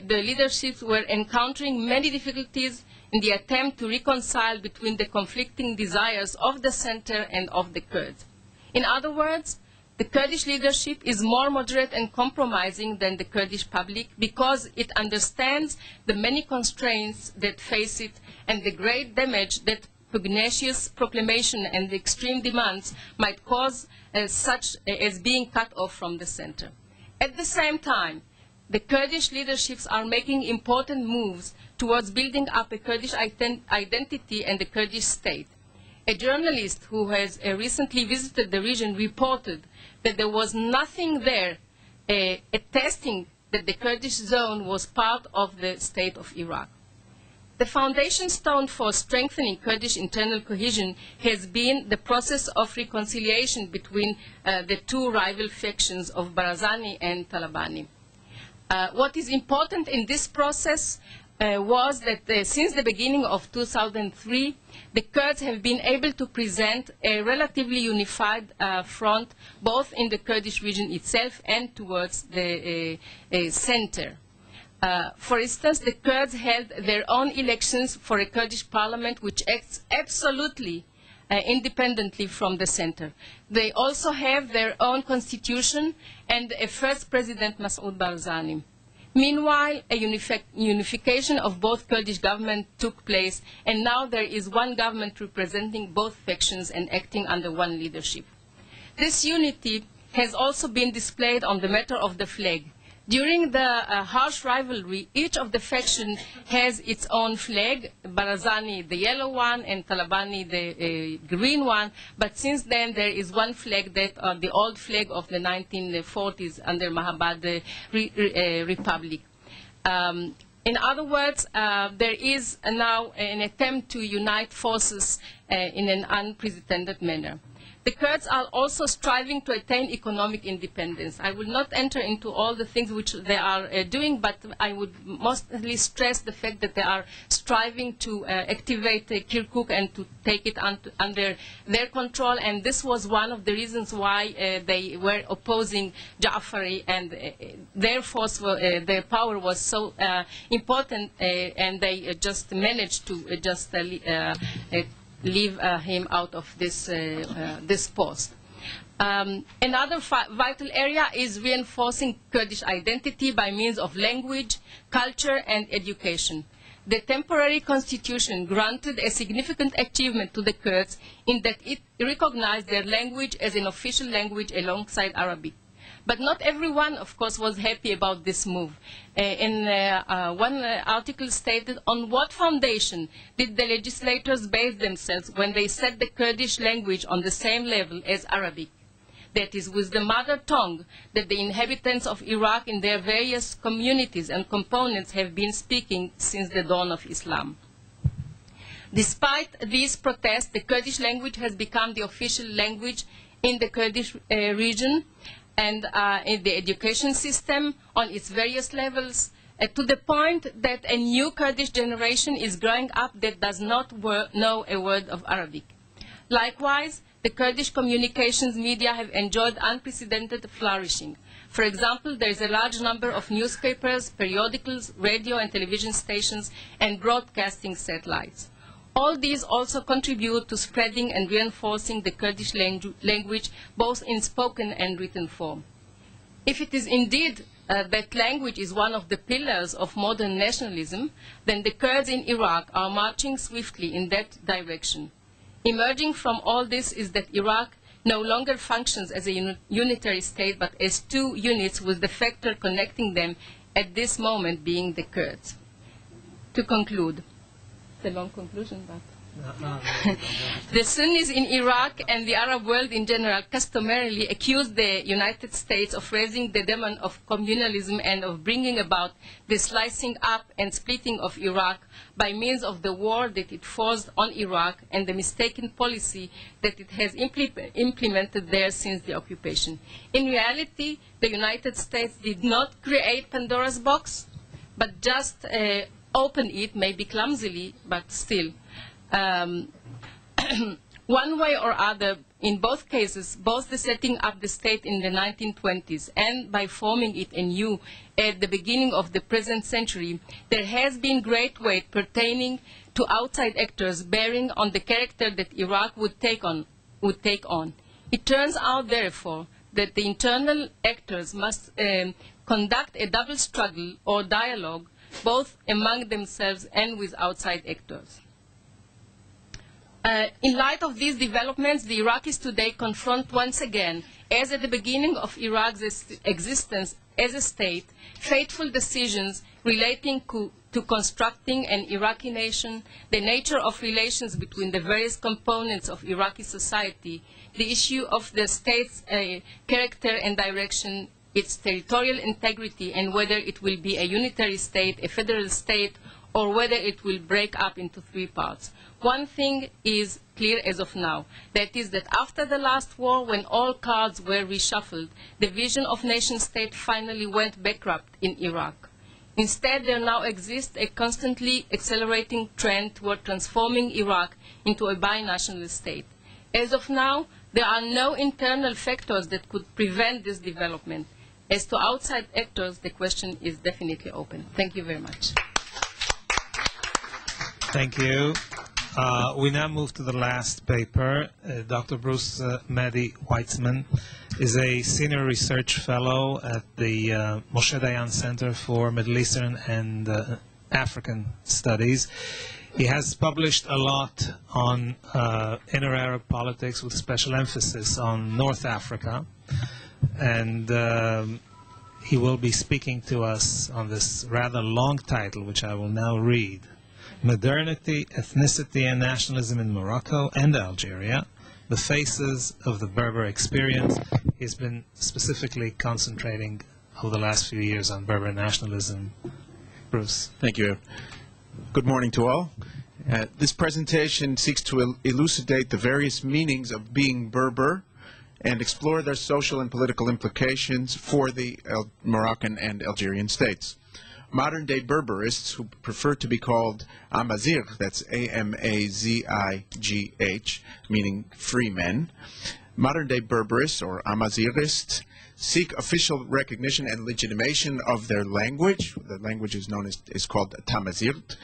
leaderships were encountering many difficulties in the attempt to reconcile between the conflicting desires of the center and of the Kurds. In other words, the Kurdish leadership is more moderate and compromising than the Kurdish public because it understands the many constraints that face it and the great damage that pugnacious proclamation and the extreme demands might cause, such as being cut off from the center. At the same time, the Kurdish leaderships are making important moves towards building up a Kurdish identity and a Kurdish state. A journalist who has recently visited the region reported that there was nothing there attesting that the Kurdish zone was part of the state of Iraq. The foundation stone for strengthening Kurdish internal cohesion has been the process of reconciliation between the two rival factions of Barzani and Talabani. What is important in this process was that since the beginning of 2003, the Kurds have been able to present a relatively unified front, both in the Kurdish region itself and towards the center. For instance, the Kurds held their own elections for a Kurdish parliament which acts absolutely independently from the center. They also have their own constitution and a first president, Masoud Barzani. Meanwhile, a unification of both Kurdish governments took place, and now there is one government representing both factions and acting under one leadership. This unity has also been displayed on the matter of the flag. During the harsh rivalry, each of the factions has its own flag, Barzani the yellow one and Talabani the green one, but since then there is one flag, that the old flag of the 1940s under Mahabad Republic. In other words, there is now an attempt to unite forces in an unprecedented manner. The Kurds are also striving to attain economic independence. I will not enter into all the things which they are doing, but I would mostly stress the fact that they are striving to activate Kirkuk and to take it under their control, and this was one of the reasons why they were opposing Ja'fari, and their force, their power was so important, and they just managed to just leave him out of this, this post. Another vital area is reinforcing Kurdish identity by means of language, culture, and education. The temporary constitution granted a significant achievement to the Kurds in that it recognized their language as an official language alongside Arabic. But not everyone, of course, was happy about this move. One article stated, on what foundation did the legislators base themselves when they set the Kurdish language on the same level as Arabic? That is, with the mother tongue that the inhabitants of Iraq in their various communities and components have been speaking since the dawn of Islam. Despite these protests, the Kurdish language has become the official language in the Kurdish region, and in the education system on its various levels, to the point that a new Kurdish generation is growing up that does not know a word of Arabic. Likewise, the Kurdish communications media have enjoyed unprecedented flourishing. For example, there is a large number of newspapers, periodicals, radio and television stations, and broadcasting satellites. All these also contribute to spreading and reinforcing the Kurdish language, both in spoken and written form. If it is indeed that language is one of the pillars of modern nationalism, then the Kurds in Iraq are marching swiftly in that direction. Emerging from all this is that Iraq no longer functions as a unitary state, but as two units with the factor connecting them at this moment being the Kurds. To conclude, it's a long conclusion, but the Sunnis in Iraq and the Arab world in general customarily accuse the United States of raising the demon of communalism and of bringing about the slicing up and splitting of Iraq by means of the war that it forced on Iraq and the mistaken policy that it has implemented there since the occupation. In reality, the United States did not create Pandora's box, but just opened it, maybe clumsily, but still. One way or other, in both cases, both the setting up the state in the 1920s and by forming it anew at the beginning of the present century, there has been great weight pertaining to outside actors bearing on the character that Iraq would take on. It turns out, therefore, that the internal actors must conduct a double struggle or dialogue, both among themselves and with outside actors. In light of these developments, the Iraqis today confront once again, as at the beginning of Iraq's existence as a state, fateful decisions relating to constructing an Iraqi nation, the nature of relations between the various components of Iraqi society, the issue of the state's character and direction, its territorial integrity, and whether it will be a unitary state, a federal state, or whether it will break up into three parts. One thing is clear as of now, that is that after the last war, when all cards were reshuffled, the vision of nation-state finally went bankrupt in Iraq. Instead, there now exists a constantly accelerating trend toward transforming Iraq into a binational state. As of now, there are no internal factors that could prevent this development. As to outside actors, the question is definitely open. Thank you very much. Thank you. We now move to the last paper. Dr. Bruce Maddy-Weitzman is a senior research fellow at the Moshe Dayan Center for Middle Eastern and African Studies. He has published a lot on inner Arab politics with special emphasis on North Africa. And he will be speaking to us on this rather long title, which I will now read. Modernity, Ethnicity, and Nationalism in Morocco and Algeria, the Faces of the Berber Experience. He's been specifically concentrating over the last few years on Berber nationalism. Bruce. Thank you. Good morning to all. This presentation seeks to elucidate the various meanings of being Berber and explore their social and political implications for the Moroccan and Algerian states. Modern-day Berberists, who prefer to be called Amazigh, that's A-M-A-Z-I-G-H, meaning free men, modern-day Berberists, or Amazighist, seek official recognition and legitimation of their language. The language is called Tamazight,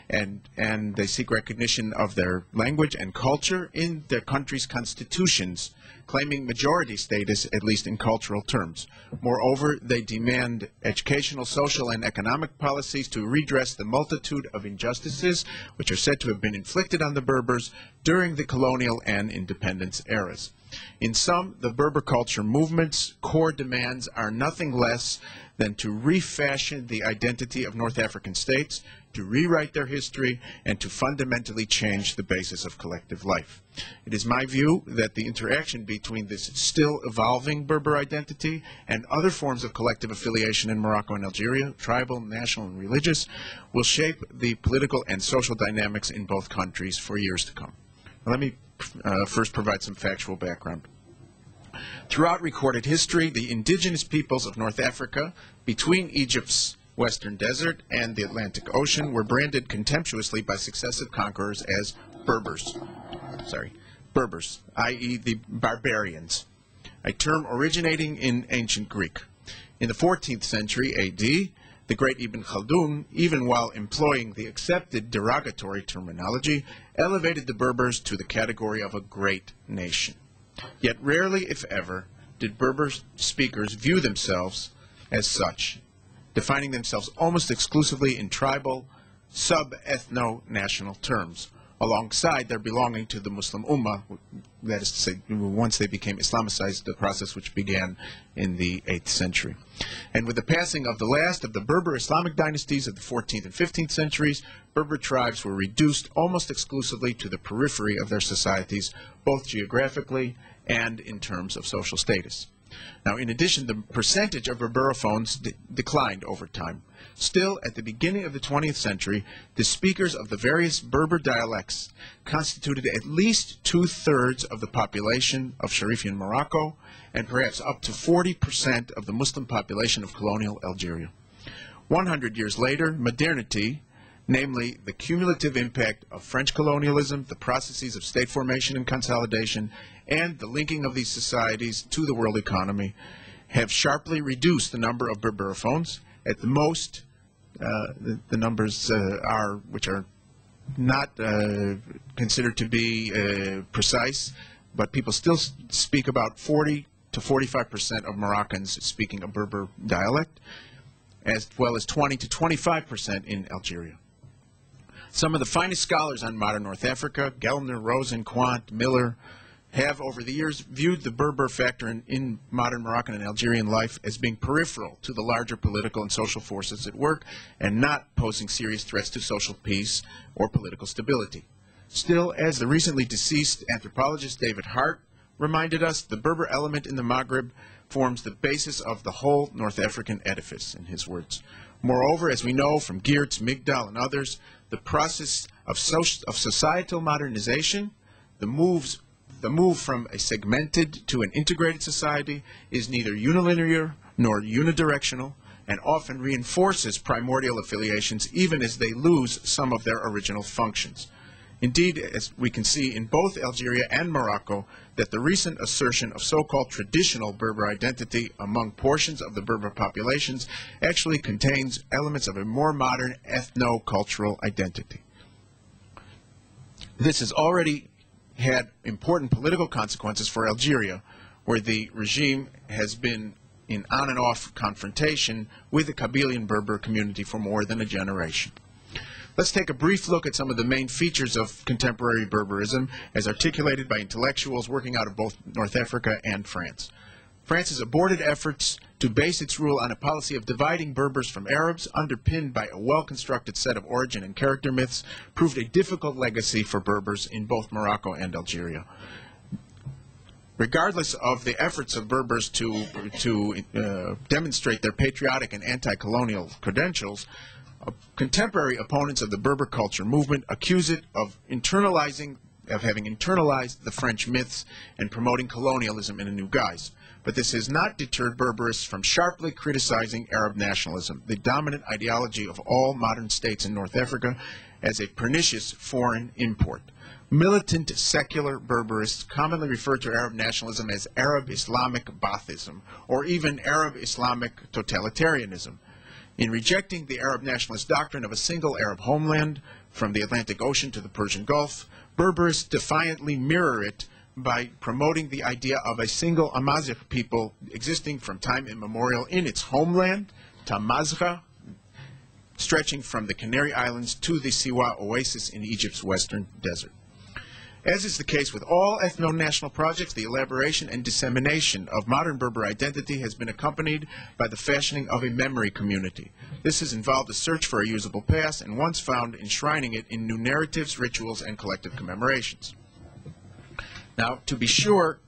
and they seek recognition of their language and culture in their country's constitutions, claiming majority status, at least in cultural terms. Moreover, they demand educational, social, and economic policies to redress the multitude of injustices which are said to have been inflicted on the Berbers during the colonial and independence eras. In sum, the Berber culture movement's core demands are nothing less than to refashion the identity of North African states, to rewrite their history, and to fundamentally change the basis of collective life. It is my view that the interaction between this still evolving Berber identity and other forms of collective affiliation in Morocco and Algeria, tribal, national, and religious, will shape the political and social dynamics in both countries for years to come. Now, let me first provide some factual background. Throughout recorded history, the indigenous peoples of North Africa, between Egypt's Western Desert and the Atlantic Ocean, were branded contemptuously by successive conquerors as Berbers. Berbers, i.e. the barbarians, a term originating in ancient Greek. In the 14th century A.D., the great Ibn Khaldun, even while employing the accepted derogatory terminology, elevated the Berbers to the category of a great nation. Yet rarely, if ever, did Berber speakers view themselves as such, defining themselves almost exclusively in tribal, sub-ethno-national terms. alongside their belonging to the Muslim Ummah, that is to say, once they became Islamicized, the process which began in the 8th century. And with the passing of the last of the Berber Islamic dynasties of the 14th and 15th centuries, Berber tribes were reduced almost exclusively to the periphery of their societies, both geographically and in terms of social status. Now, in addition, the percentage of Berberophones declined over time. Still, at the beginning of the 20th century, the speakers of the various Berber dialects constituted at least 2/3 of the population of Sharifian Morocco, and perhaps up to 40% of the Muslim population of colonial Algeria. 100 years later, modernity, namely the cumulative impact of French colonialism, the processes of state formation and consolidation, and the linking of these societies to the world economy, have sharply reduced the number of Berberophones. At the most, the numbers which are not considered to be precise, but people still speak about 40 to 45% of Moroccans speaking a Berber dialect, as well as 20 to 25% in Algeria. Some of the finest scholars on modern North Africa, Gellner, Rosen, Quant, Miller, have over the years viewed the Berber factor in modern Moroccan and Algerian life as being peripheral to the larger political and social forces at work and not posing serious threats to social peace or political stability. Still, as the recently deceased anthropologist David Hart reminded us, the Berber element in the Maghreb forms the basis of the whole North African edifice, in his words. Moreover, as we know from Geertz, Migdal, and others, the process of societal modernization, the move from a segmented to an integrated society, is neither unilinear nor unidirectional, and often reinforces primordial affiliations even as they lose some of their original functions. Indeed, as we can see in both Algeria and Morocco, that the recent assertion of so-called traditional Berber identity among portions of the Berber populations actually contains elements of a more modern ethno-cultural identity. This has already had important political consequences for Algeria, where the regime has been in on and off confrontation with the Kabylian Berber community for more than a generation. Let's take a brief look at some of the main features of contemporary Berberism as articulated by intellectuals working out of both North Africa and France. France's aborted efforts to base its rule on a policy of dividing Berbers from Arabs, underpinned by a well-constructed set of origin and character myths, proved a difficult legacy for Berbers in both Morocco and Algeria. Regardless of the efforts of Berbers to demonstrate their patriotic and anti-colonial credentials, contemporary opponents of the Berber culture movement accuse it of having internalized the French myths and promoting colonialism in a new guise. But this has not deterred Berberists from sharply criticizing Arab nationalism, the dominant ideology of all modern states in North Africa, as a pernicious foreign import. Militant secular Berberists commonly refer to Arab nationalism as Arab Islamic Baathism, or even Arab Islamic totalitarianism. In rejecting the Arab nationalist doctrine of a single Arab homeland, from the Atlantic Ocean to the Persian Gulf, Berberists defiantly mirror it by promoting the idea of a single Amazigh people existing from time immemorial in its homeland, Tamazgha, stretching from the Canary Islands to the Siwa oasis in Egypt's western desert. As is the case with all ethno-national projects, the elaboration and dissemination of modern Berber identity has been accompanied by the fashioning of a memory community. This has involved a search for a usable past, and once found, enshrining it in new narratives, rituals, and collective commemorations. Now, to be sure,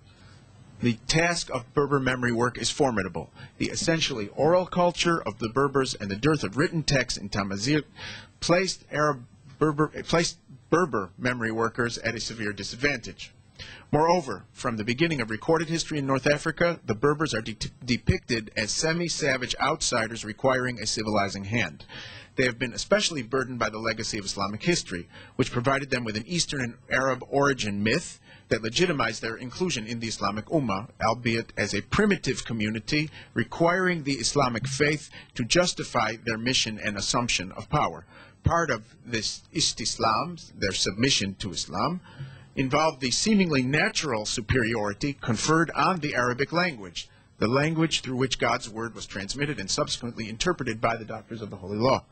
the task of Berber memory work is formidable. The essentially oral culture of the Berbers and the dearth of written texts in Tamazight placed Berber memory workers at a severe disadvantage. Moreover, from the beginning of recorded history in North Africa, the Berbers are depicted as semi-savage outsiders requiring a civilizing hand. They have been especially burdened by the legacy of Islamic history, which provided them with an Eastern and Arab origin myth that legitimized their inclusion in the Islamic Ummah, albeit as a primitive community requiring the Islamic faith to justify their mission and assumption of power. Part of this istislam, their submission to Islam, involved the seemingly natural superiority conferred on the Arabic language, the language through which God's word was transmitted and subsequently interpreted by the doctors of the Holy Law.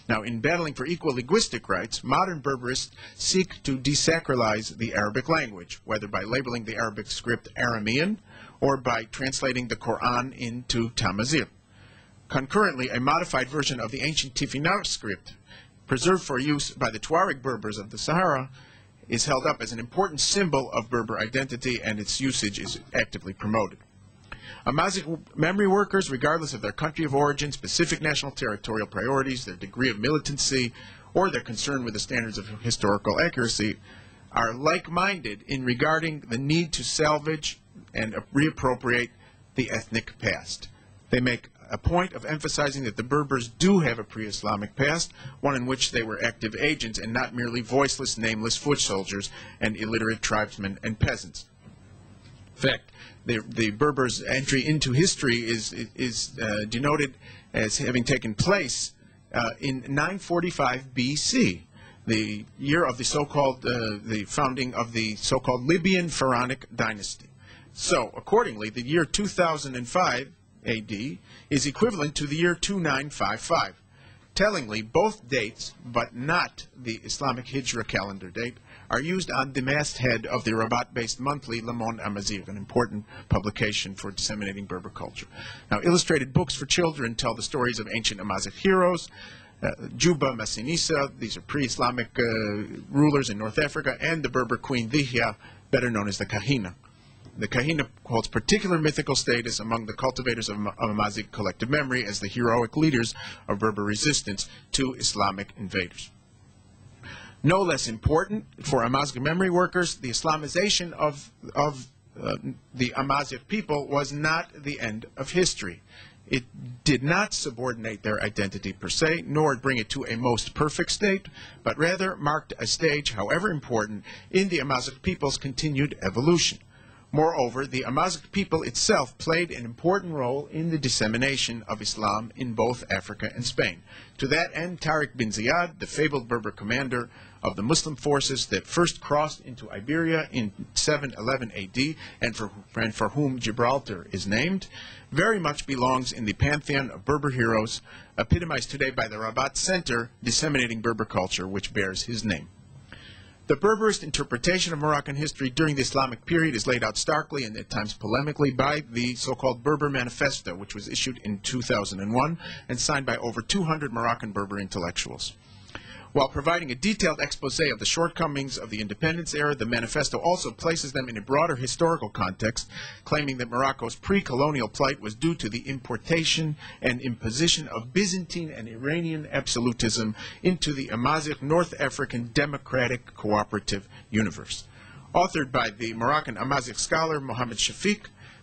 Now, in battling for equal linguistic rights, modern Berberists seek to desacralize the Arabic language, whether by labeling the Arabic script Aramean or by translating the Quran into Tamazight. Concurrently, a modified version of the ancient Tifinagh script, preserved for use by the Tuareg Berbers of the Sahara, is held up as an important symbol of Berber identity, and its usage is actively promoted. Amazigh memory workers, regardless of their country of origin, specific national territorial priorities, their degree of militancy, or their concern with the standards of historical accuracy, are like-minded in regarding the need to salvage and reappropriate the ethnic past. They make a point of emphasizing that the Berbers do have a pre-Islamic past, one in which they were active agents and not merely voiceless, nameless foot soldiers and illiterate tribesmen and peasants. In fact, the Berbers' entry into history is denoted as having taken place in 945 B.C., the year of the so-called the founding of the so-called Libyan Pharaonic dynasty. So, accordingly, the year 2005 A.D. is equivalent to the year 2955. Tellingly, both dates, but not the Islamic Hijra calendar date, are used on the masthead of the Rabat-based monthly Le Monde Amazigh, an important publication for disseminating Berber culture. Now, illustrated books for children tell the stories of ancient Amazigh heroes, Juba, Massinissa, these are pre-Islamic rulers in North Africa, and the Berber queen Dihya, better known as the Kahina. The Kahina holds particular mythical status among the cultivators of Amazigh collective memory as the heroic leaders of Berber resistance to Islamic invaders. No less important for Amazigh memory workers, the Islamization of the Amazigh people was not the end of history. It did not subordinate their identity per se, nor bring it to a most perfect state, but rather marked a stage, however important, in the Amazigh people's continued evolution. Moreover, the Amazigh people itself played an important role in the dissemination of Islam in both Africa and Spain. To that end, Tariq bin Ziyad, the fabled Berber commander of the Muslim forces that first crossed into Iberia in 711 A.D., and for whom Gibraltar is named, very much belongs in the pantheon of Berber heroes, epitomized today by the Rabat Center disseminating Berber culture, which bears his name. The Berberist interpretation of Moroccan history during the Islamic period is laid out starkly and at times polemically by the so-called Berber Manifesto, which was issued in 2001 and signed by over 200 Moroccan Berber intellectuals. While providing a detailed expose of the shortcomings of the independence era, the manifesto also places them in a broader historical context, claiming that Morocco's pre-colonial plight was due to the importation and imposition of Byzantine and Iranian absolutism into the Amazigh North African democratic cooperative universe. Authored by the Moroccan Amazigh scholar Mohammed Shafiq,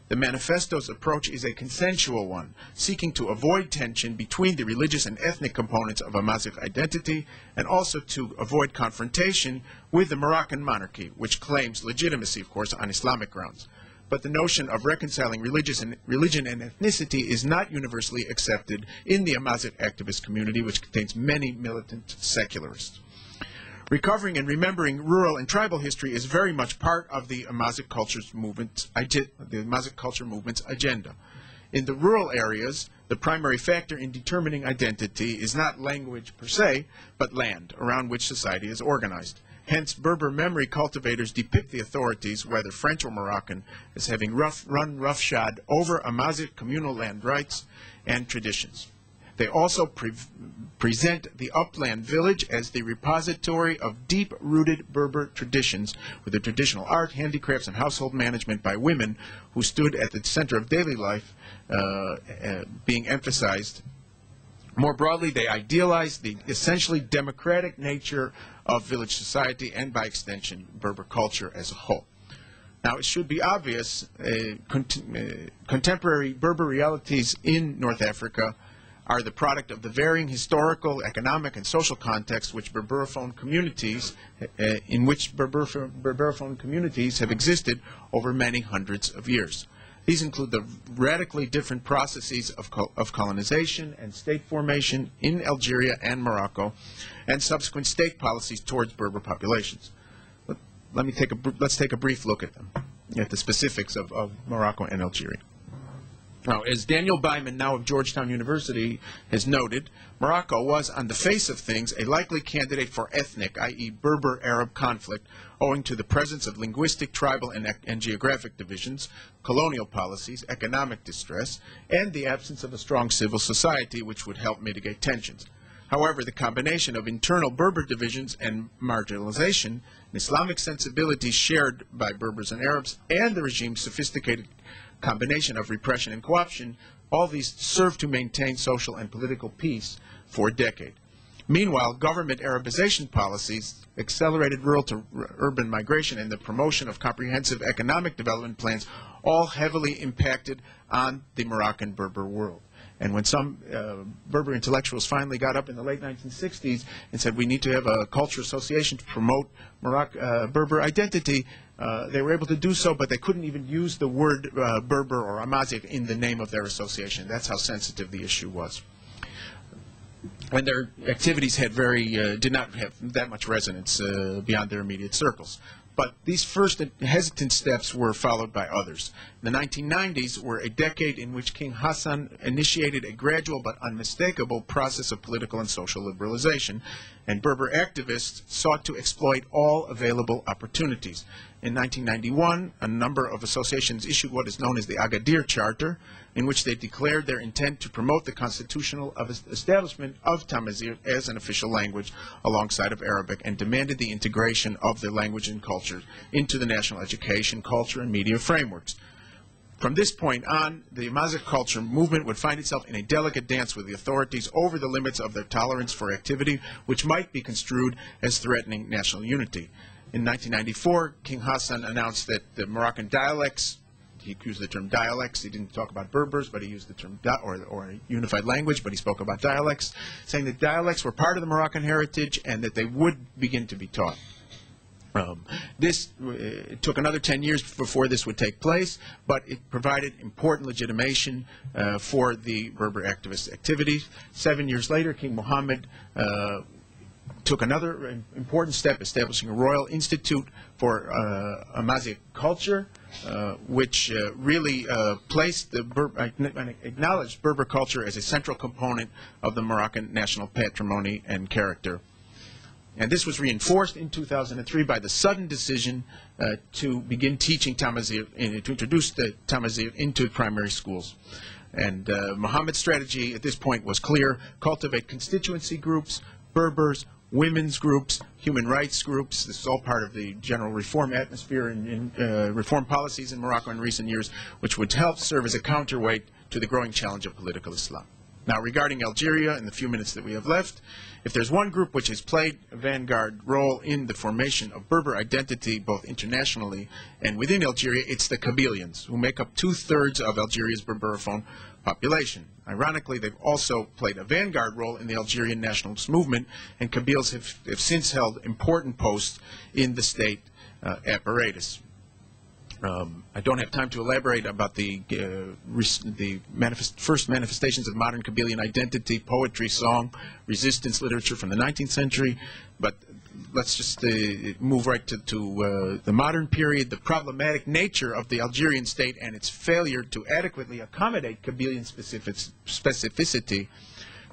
the manifesto's approach is a consensual one, seeking to avoid tension between the religious and ethnic components of Amazigh identity, and also to avoid confrontation with the Moroccan monarchy, which claims legitimacy, of course, on Islamic grounds. But the notion of reconciling religion and ethnicity is not universally accepted in the Amazigh activist community, which contains many militant secularists. Recovering and remembering rural and tribal history is very much part of the Amazigh culture movement's agenda. In the rural areas, the primary factor in determining identity is not language per se, but land around which society is organized. Hence, Berber memory cultivators depict the authorities, whether French or Moroccan, as having run roughshod over Amazigh communal land rights and traditions. They also present the upland village as the repository of deep-rooted Berber traditions, with the traditional art, handicrafts, and household management by women who stood at the center of daily life being emphasized. More broadly, they idealize the essentially democratic nature of village society and, by extension, Berber culture as a whole. Now, it should be obvious, contemporary Berber realities in North Africa are the product of the varying historical, economic, and social context which Berberaphone communities, have existed over many hundreds of years. These include the radically different processes of colonization and state formation in Algeria and Morocco, and subsequent state policies towards Berber populations. Let's take a brief look at them, at the specifics of Morocco and Algeria. Now, as Daniel Byman, now of Georgetown University, has noted, Morocco was, on the face of things, a likely candidate for ethnic, i.e. Berber-Arab conflict, owing to the presence of linguistic, tribal, and geographic divisions, colonial policies, economic distress, and the absence of a strong civil society which would help mitigate tensions. However, the combination of internal Berber divisions and marginalization, an Islamic sensibility shared by Berbers and Arabs, and the regime's sophisticated combination of repression and co-option, all these served to maintain social and political peace for a decade. Meanwhile, government Arabization policies, accelerated rural to urban migration, and the promotion of comprehensive economic development plans all heavily impacted on the Moroccan Berber world. And when some Berber intellectuals finally got up in the late 1960s and said we need to have a culture association to promote Berber identity, they were able to do so, but they couldn't even use the word Berber or Amazigh in the name of their association. That's how sensitive the issue was. And their activities had did not have that much resonance beyond their immediate circles. But these first hesitant steps were followed by others. The 1990s were a decade in which King Hassan initiated a gradual but unmistakable process of political and social liberalization, and Berber activists sought to exploit all available opportunities. In 1991, a number of associations issued what is known as the Agadir Charter, in which they declared their intent to promote the constitutional establishment of Tamazight as an official language alongside of Arabic, and demanded the integration of the language and culture into the national education, culture, and media frameworks. From this point on, the Amazigh culture movement would find itself in a delicate dance with the authorities over the limits of their tolerance for activity, which might be construed as threatening national unity. In 1994, King Hassan announced that the Moroccan dialects, he used the term dialects, he didn't talk about Berbers, but he used the term or unified language, but he spoke about dialects, saying that dialects were part of the Moroccan heritage and that they would begin to be taught. It took another 10 years before this would take place, but it provided important legitimation for the Berber activist activities. 7 years later, King Mohammed took another important step, establishing a Royal Institute for Amazigh culture, which really placed acknowledged Berber culture as a central component of the Moroccan national patrimony and character. And this was reinforced in 2003 by the sudden decision to begin teaching Tamazight, to introduce the Tamazight into primary schools. And Mohammed's strategy at this point was clear: cultivate constituency groups, Berbers, women's groups, human rights groups. This is all part of the general reform atmosphere and reform policies in Morocco in recent years, which would help serve as a counterweight to the growing challenge of political Islam. Now, regarding Algeria, in the few minutes that we have left, if there's one group which has played a vanguard role in the formation of Berber identity, both internationally and within Algeria, it's the Chameleons, who make up 2/3 of Algeria's Berberaphone population. Ironically, they've also played a vanguard role in the Algerian nationalist movement, and Kabyles have since held important posts in the state apparatus. I don't have time to elaborate about the first manifestations of modern Kabylian identity, poetry, song, resistance literature from the 19th century, but let's just move right to the modern period. The problematic nature of the Algerian state and its failure to adequately accommodate Kabylian specificity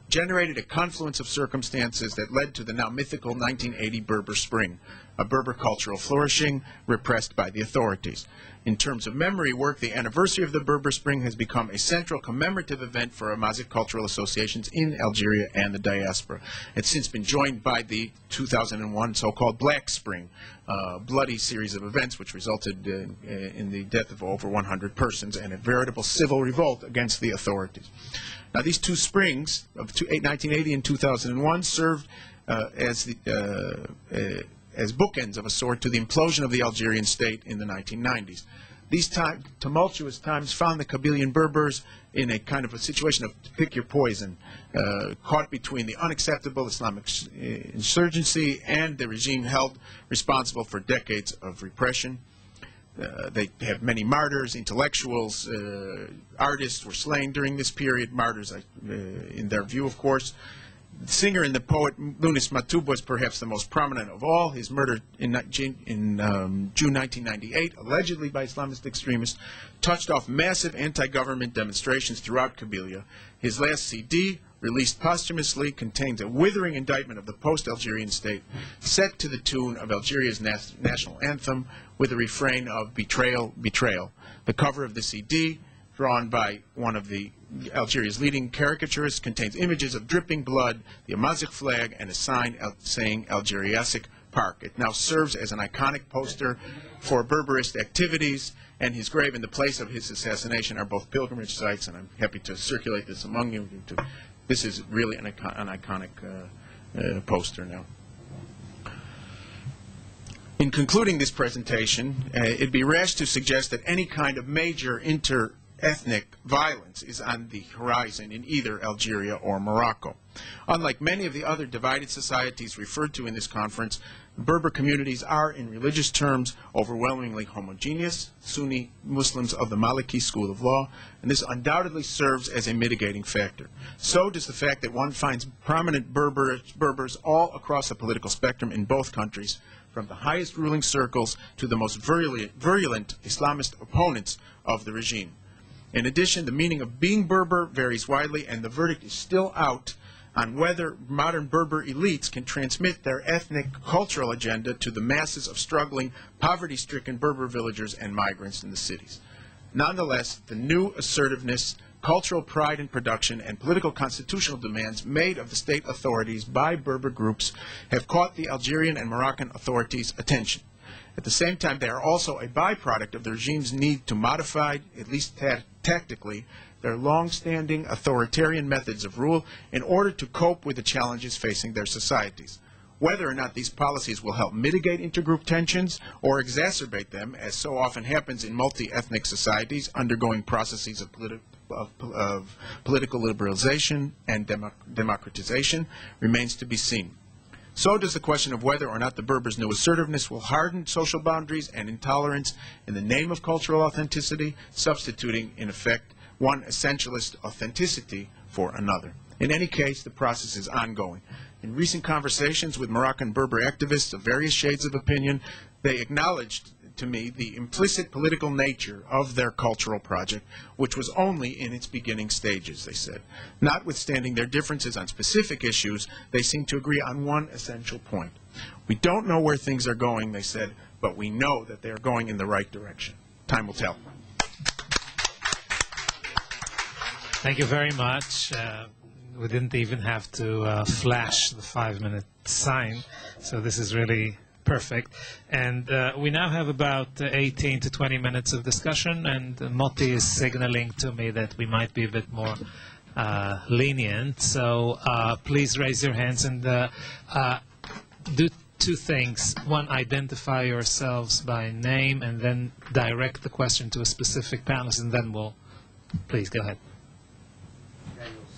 generated a confluence of circumstances that led to the now mythical 1980 Berber Spring, a Berber cultural flourishing repressed by the authorities. In terms of memory work, the anniversary of the Berber Spring has become a central commemorative event for Amazigh cultural associations in Algeria and the diaspora. It's since been joined by the 2001 so-called Black Spring, bloody series of events which resulted in the death of over 100 persons and a veritable civil revolt against the authorities. Now, these two springs of 1980 and 2001 served as bookends of a sort to the implosion of the Algerian state in the 1990s. These tumultuous times found the Kabylian Berbers in a kind of a situation of pick your poison, caught between the unacceptable Islamic insurgency and the regime held responsible for decades of repression. They have many martyrs, intellectuals, artists were slain during this period, martyrs in their view, of course. singer and the poet Lounis Matoub was perhaps the most prominent of all. His murder in June 1998, allegedly by Islamist extremists, touched off massive anti-government demonstrations throughout Kabylia. His last CD, released posthumously, contains a withering indictment of the post-Algerian state, set to the tune of Algeria's national anthem, with a refrain of "Betrayal, betrayal." The cover of the CD, drawn by one of Algeria's leading caricaturists, contains images of dripping blood, the Amazigh flag, and a sign saying Algeriasic Park. It now serves as an iconic poster for Berberist activities, and his grave and the place of his assassination are both pilgrimage sites, and I'm happy to circulate this among you. This is really an iconic poster now. In concluding this presentation, it'd be rash to suggest that any kind of major inter-ethnic violence is on the horizon in either Algeria or Morocco. Unlike many of the other divided societies referred to in this conference, Berber communities are, in religious terms, overwhelmingly homogeneous, Sunni Muslims of the Maliki school of law, and this undoubtedly serves as a mitigating factor. So does the fact that one finds prominent Berbers all across the political spectrum in both countries, from the highest ruling circles to the most virulent Islamist opponents of the regime. In addition, the meaning of being Berber varies widely, and the verdict is still out on whether modern Berber elites can transmit their ethnic cultural agenda to the masses of struggling, poverty-stricken Berber villagers and migrants in the cities. Nonetheless, the new assertiveness, cultural pride in production, and political constitutional demands made of the state authorities by Berber groups have caught the Algerian and Moroccan authorities' attention. At the same time, they are also a byproduct of the regime's need to modify, at least tactically, their long-standing authoritarian methods of rule in order to cope with the challenges facing their societies. Whether or not these policies will help mitigate intergroup tensions or exacerbate them, as so often happens in multi-ethnic societies undergoing processes of political liberalization and democratization, remains to be seen. So does the question of whether or not the Berbers' new assertiveness will harden social boundaries and intolerance in the name of cultural authenticity, substituting, in effect, one essentialist authenticity for another. In any case, the process is ongoing. In recent conversations with Moroccan Berber activists of various shades of opinion, they acknowledged to me the implicit political nature of their cultural project, which was only in its beginning stages, they said. Notwithstanding their differences on specific issues, they seem to agree on one essential point. We don't know where things are going, they said, but we know that they are going in the right direction. Time will tell. Thank you very much. We didn't even have to flash the 5-minute sign, so this is really perfect. And we now have about 18 to 20 minutes of discussion, and Moti is signaling to me that we might be a bit more lenient. So please raise your hands and do two things. One, identify yourselves by name, and then direct the question to a specific panelist, and then we'll, please go ahead.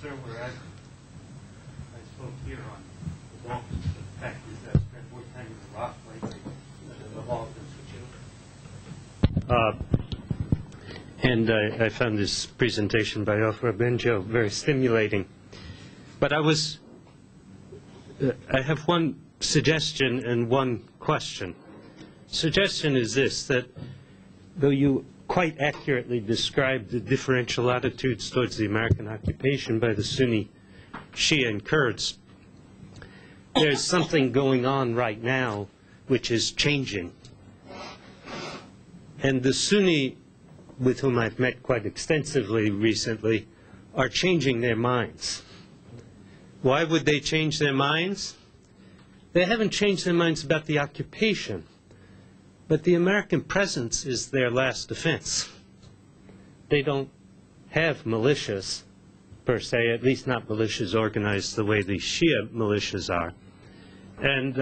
Sir, where I spoke here on the Balkans, the fact is that I spent more time in Iraq lately than the Balkans, and I found this presentation by Ofra Bengio very stimulating. But I have one suggestion and one question. Suggestion is this, that though you quite accurately described the differential attitudes towards the American occupation by the Sunni, Shia, and Kurds, there's something going on right now which is changing. And the Sunni, with whom I've met quite extensively recently, are changing their minds. Why would they change their minds? They haven't changed their minds about the occupation, but the American presence is their last defense. They don't have militias, per se, at least not militias organized the way the Shia militias are. And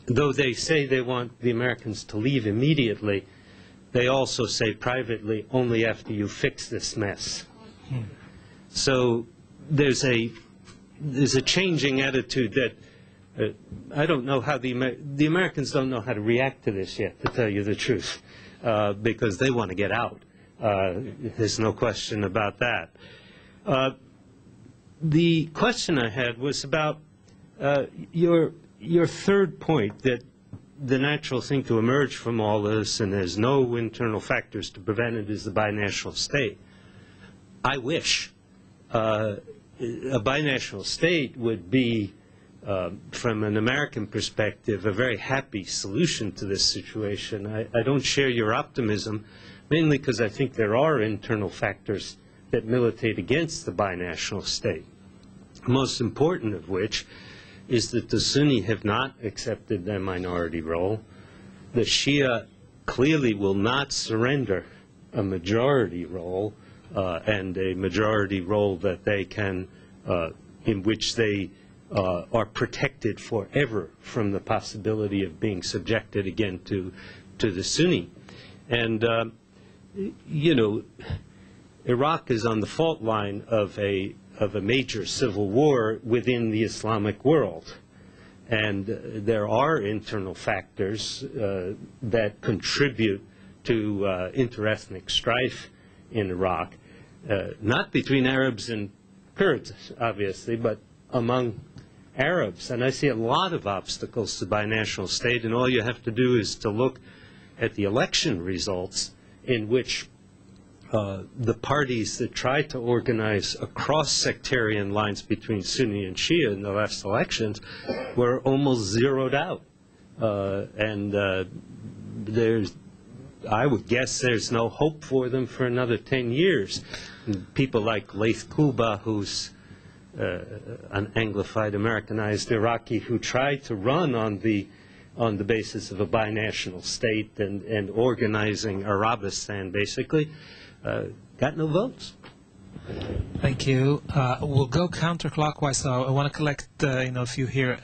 though they say they want the Americans to leave immediately, they also say privately, only after you fix this mess. So there's a changing attitude that I don't know how the Americans don't know how to react to this yet, to tell you the truth, because they want to get out. There's no question about that. the question I had was about your third point, that the natural thing to emerge from all this, and there's no internal factors to prevent it, is the binational state. I wish. A binational state would be, from an American perspective, a very happy solution to this situation. I don't share your optimism, mainly because I think there are internal factors that militate against the binational state. Most important of which is that the Sunni have not accepted their minority role. The Shia clearly will not surrender a majority role, and a majority role that they can, in which they are protected forever from the possibility of being subjected again to the Sunni. And, you know, Iraq is on the fault line of a major civil war within the Islamic world. And there are internal factors that contribute to interethnic strife in Iraq, not between Arabs and Kurds, obviously, but among Arabs. And I see a lot of obstacles to binational state, and all you have to do is to look at the election results, in which the parties that tried to organize across sectarian lines between Sunni and Shia in the last elections were almost zeroed out. I would guess there's no hope for them for another 10 years. And people like Laith Kuba, who's an Anglified, Americanized Iraqi, who tried to run on the basis of a binational state and organizing Arabistan, basically, got no votes. Thank you. We'll go counterclockwise. So I want to collect, a few here.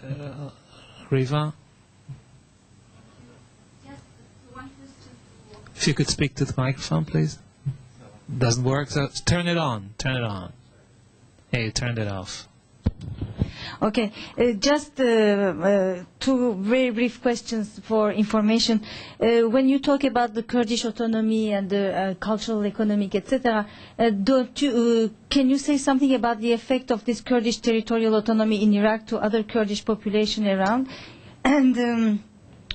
Riva? If you could speak to the microphone, please. Doesn't work, so turn it on. Turn it on. Hey, you turned it off. Okay, just two very brief questions for information. When you talk about the Kurdish autonomy and the cultural, economic, etc., can you say something about the effect of this Kurdish territorial autonomy in Iraq to other Kurdish population around? And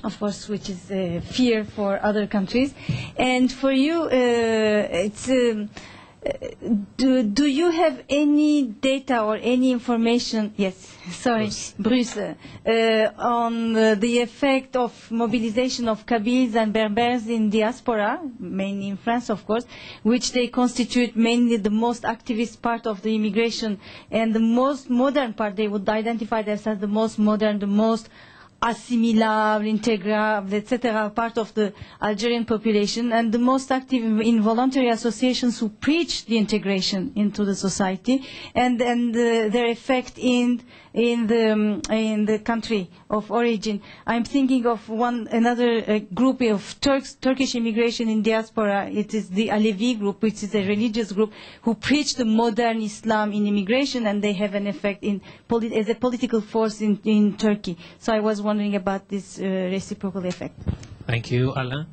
of course, which is fear for other countries. And for you, do you have any data or any information, Bruce, on the effect of mobilization of Kabyles and Berbers in diaspora, mainly in France, of course, which they constitute mainly the most activist part of the immigration and the most modern part? They would identify themselves as the most modern, the most assimilable, integrable, etc., part of the Algerian population, and the most active in voluntary associations who preach the integration into the society, and their effect in the country of origin. I'm thinking of another group of Turkish immigration in diaspora. It is the Alevi group, which is a religious group who preach the modern Islam in immigration, and they have an effect as a political force in Turkey. So I was wondering about this reciprocal effect. Thank you. Alain?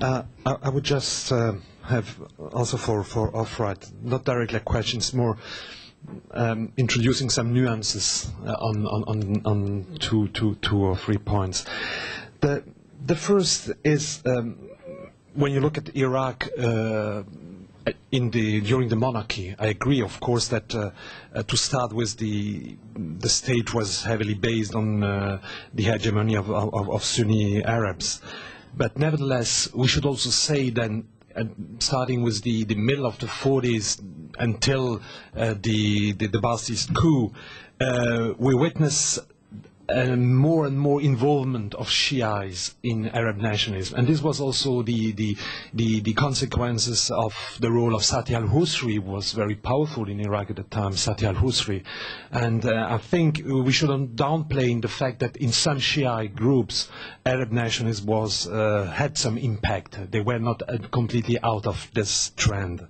I would just have also for Ofra, not directly questions, more introducing some nuances on two or three points. The first is when you look at Iraq during the monarchy, I agree, of course, that to start with, the state was heavily based on the hegemony of Sunni Arabs. But nevertheless, we should also say then, starting with the middle of the 40s until the Ba'athist coup, we witness more and more involvement of Shiites in Arab nationalism, and this was also the consequences of the role of Sati al-Husri, who was very powerful in Iraq at the time, Sati al-Husri. And I think we shouldn't downplay the fact that in some Shiite groups, Arab nationalism had some impact. They were not completely out of this trend.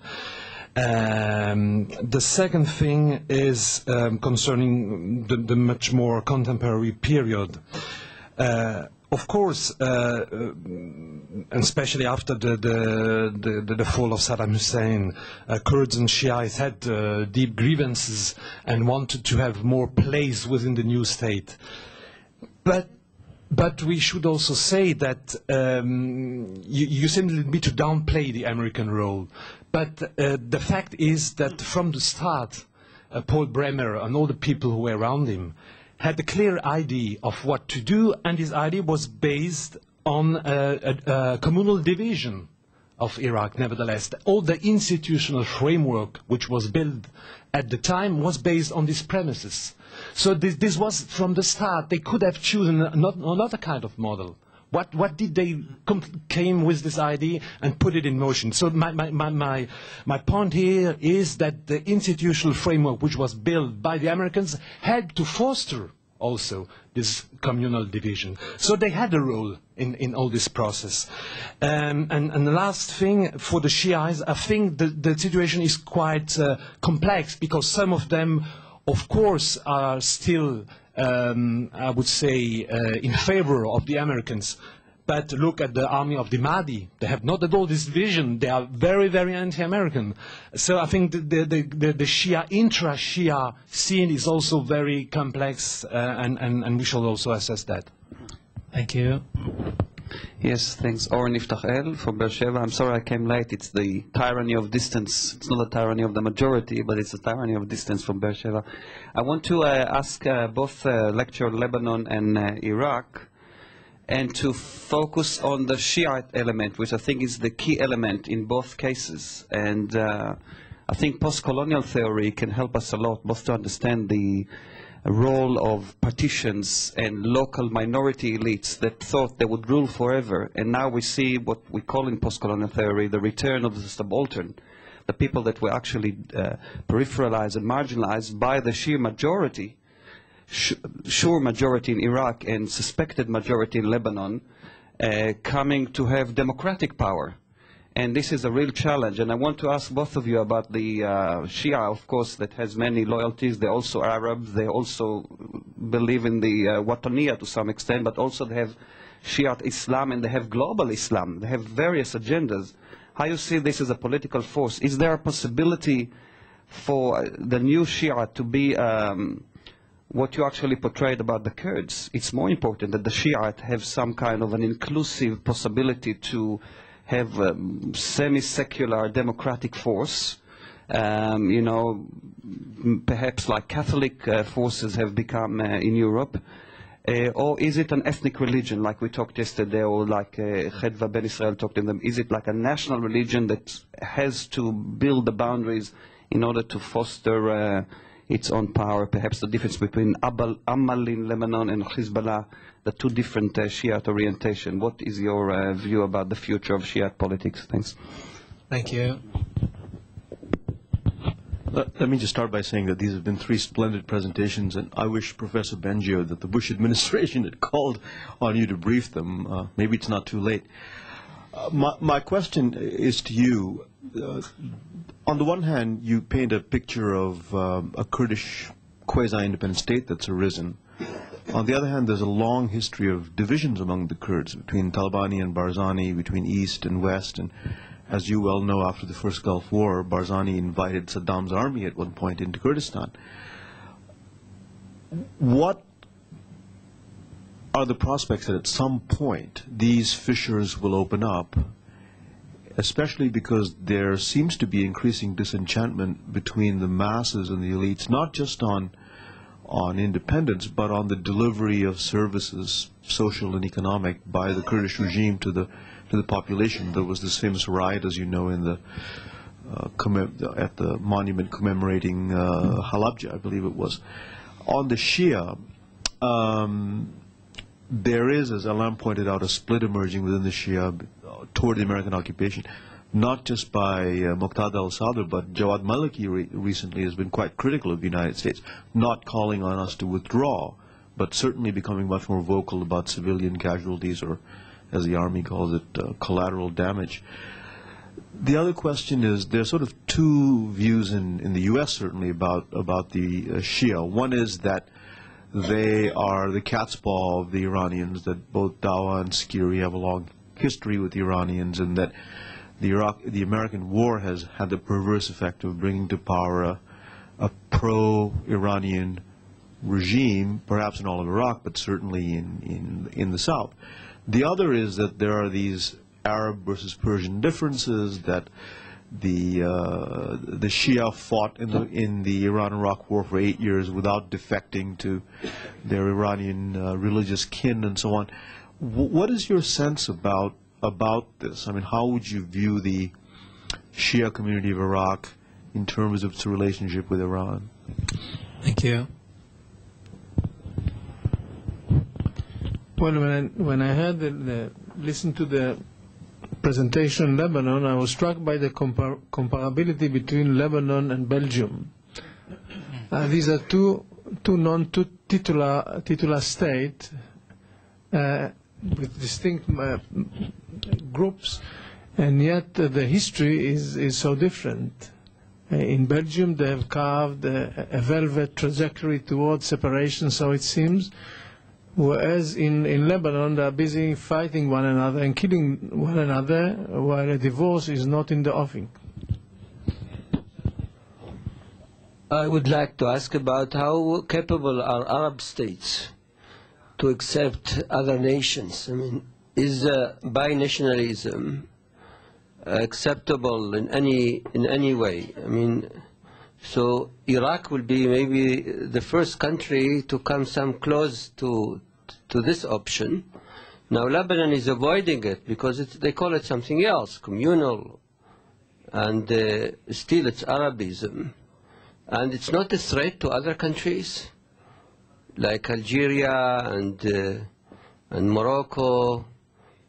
The second thing is concerning the much more contemporary period. of course, and especially after the fall of Saddam Hussein, Kurds and Shiites had deep grievances and wanted to have more place within the new state. But we should also say that you simply need to downplay the American role. But the fact is that from the start, Paul Bremer and all the people who were around him had a clear idea of what to do, and his idea was based on a communal division of Iraq. Nevertheless, all the institutional framework which was built at the time was based on these premises. So this was from the start. They could have chosen another kind of model. What did they came with this idea and put it in motion? So my point here is that the institutional framework which was built by the Americans had to foster also this communal division. So they had a role in all this process. And the last thing, for the Shiites, I think the situation is quite complex, because some of them, of course, are still, I would say, in favor of the Americans. But look at the army of the Mahdi. They have not at all this vision. They are very, very anti-American. So I think the Shia, intra-Shia scene is also very complex, and we should also assess that. Thank you. Yes, thanks. Or Niftach from Beersheba. I'm sorry I came late. It's the tyranny of distance. It's not a tyranny of the majority, but it's a tyranny of distance from Beersheba. I want to ask both lecturer Lebanon and Iraq, and to focus on the Shiite element, which I think is the key element in both cases. And I think post-colonial theory can help us a lot, both to understand the role of partitions and local minority elites that thought they would rule forever. And now we see what we call in post-colonial theory the return of the subaltern, the people that were actually peripheralized and marginalized by the sheer majority, sure majority in Iraq and suspected majority in Lebanon, coming to have democratic power. And this is a real challenge. And I want to ask both of you about the Shia, of course, that has many loyalties. They're also Arabs. They also believe in the Wataniya to some extent, but also they have Shiite Islam and they have global Islam. They have various agendas. How you see this as a political force? Is there a possibility for the new Shia to be what you actually portrayed about the Kurds? It's more important that the Shiite have some kind of an inclusive possibility to have a semi-secular democratic force, you know, perhaps like Catholic forces have become in Europe, or is it an ethnic religion like we talked yesterday, or like Chedva Ben Israel talked in them? Is it like a national religion that has to build the boundaries in order to foster its own power? Perhaps the difference between Amal in Lebanon and Hezbollah, the two different Shiite orientation. What is your view about the future of Shiite politics? Thanks. Thank you. Let me just start by saying that these have been three splendid presentations, and I wish, Professor Bengio, that the Bush administration had called on you to brief them. Maybe it's not too late. My question is to you. On the one hand, you paint a picture of a Kurdish quasi-independent state that's arisen. On the other hand, there's a long history of divisions among the Kurds, between Talabani and Barzani, between East and West. And as you well know, after the first Gulf War, Barzani invited Saddam's army at one point into Kurdistan. What are the prospects that at some point these fissures will open up, especially because there seems to be increasing disenchantment between the masses and the elites, not just on independence, but on the delivery of services, social and economic, by the Kurdish regime to the population. There was this famous riot, as you know, in the at the monument commemorating Halabja, I believe it was. On the Shia, there is, as Alam pointed out, a split emerging within the Shia toward the American occupation, not just by Muqtada al-Sadr, but Jawad Maliki recently has been quite critical of the United States, not calling on us to withdraw, but certainly becoming much more vocal about civilian casualties, or as the Army calls it, collateral damage. The other question is, there's sort of two views in the U.S. certainly about the Shia. One is that they are the cat's paw of the Iranians, that both Dawa and Skiri have a long history with the Iranians, and that the American war has had the perverse effect of bringing to power a pro-Iranian regime, perhaps in all of Iraq, but certainly in the south. The other is that there are these Arab versus Persian differences, that the Shia fought in the Iran-Iraq war for 8 years without defecting to their Iranian religious kin and so on. What is your sense about this? I mean, how would you view the Shia community of Iraq in terms of its relationship with Iran? Thank you. Well, when I heard listened to the presentation in Lebanon, I was struck by the comparability between Lebanon and Belgium. These are two non-titular states with distinct groups, and yet the history is so different. In Belgium, they have carved a velvet trajectory towards separation, so it seems, whereas in Lebanon, they are busy fighting one another and killing one another, while a divorce is not in the offing. I would like to ask about how capable are Arab states to accept other nations. I mean, is binationalism acceptable in any way? I mean, so Iraq will be maybe the first country to come some close to this option. Now Lebanon is avoiding it because they call it something else, communal, and still it's Arabism. And it's not a threat to other countries like Algeria and Morocco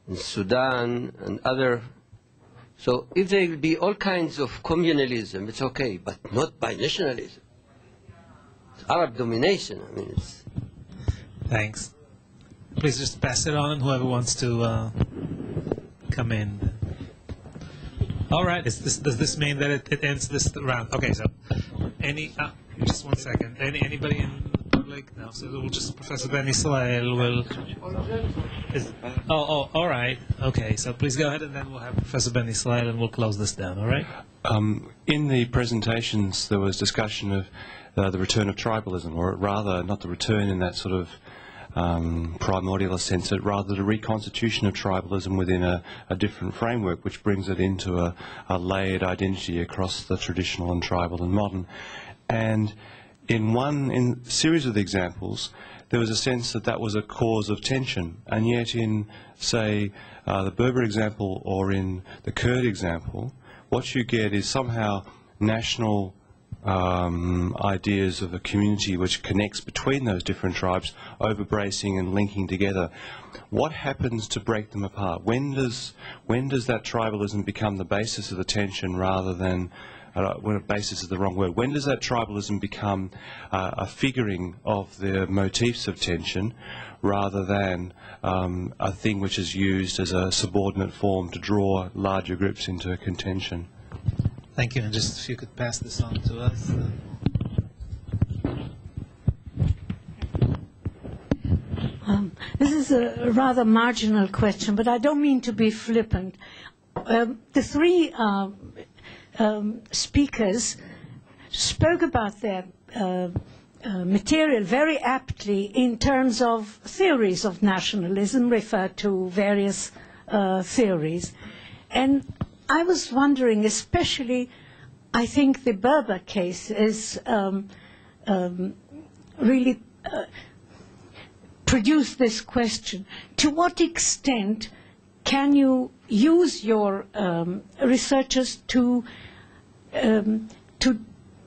and Sudan and other. So if there will be all kinds of communalism, it's okay, but not binationalism. It's Arab domination. I mean, it's. Thanks. Please just pass it on, and whoever wants to come in. All right. Does this mean that it ends this round? Okay. So, just 1 second. Anybody in the public? No. So we'll just Professor Ben Israel will. All right. Okay. So please go ahead, and then we'll have Professor Ben Israel, and we'll close this down. All right. In the presentations, there was discussion of the return of tribalism, or rather, not the return in that sort of primordial sense, but rather the reconstitution of tribalism within a different framework, which brings it into a layered identity across the traditional and tribal and modern. And in a series of the examples, there was a sense that that was a cause of tension, and yet in, say, the Berber example or in the Kurd example, what you get is somehow national ideas of a community which connects between those different tribes, overbracing and linking together. What happens to break them apart? When does that tribalism become the basis of the tension rather than, when a basis is the wrong word, when does that tribalism become a figuring of the motifs of tension rather than a thing which is used as a subordinate form to draw larger groups into a contention? Thank you. And just if you could pass this on to us. This is a rather marginal question, but I don't mean to be flippant. The three speakers spoke about their material very aptly in terms of theories of nationalism, referred to various theories. And I was wondering, especially, I think the Berber case is really produced this question: to what extent can you use your researchers to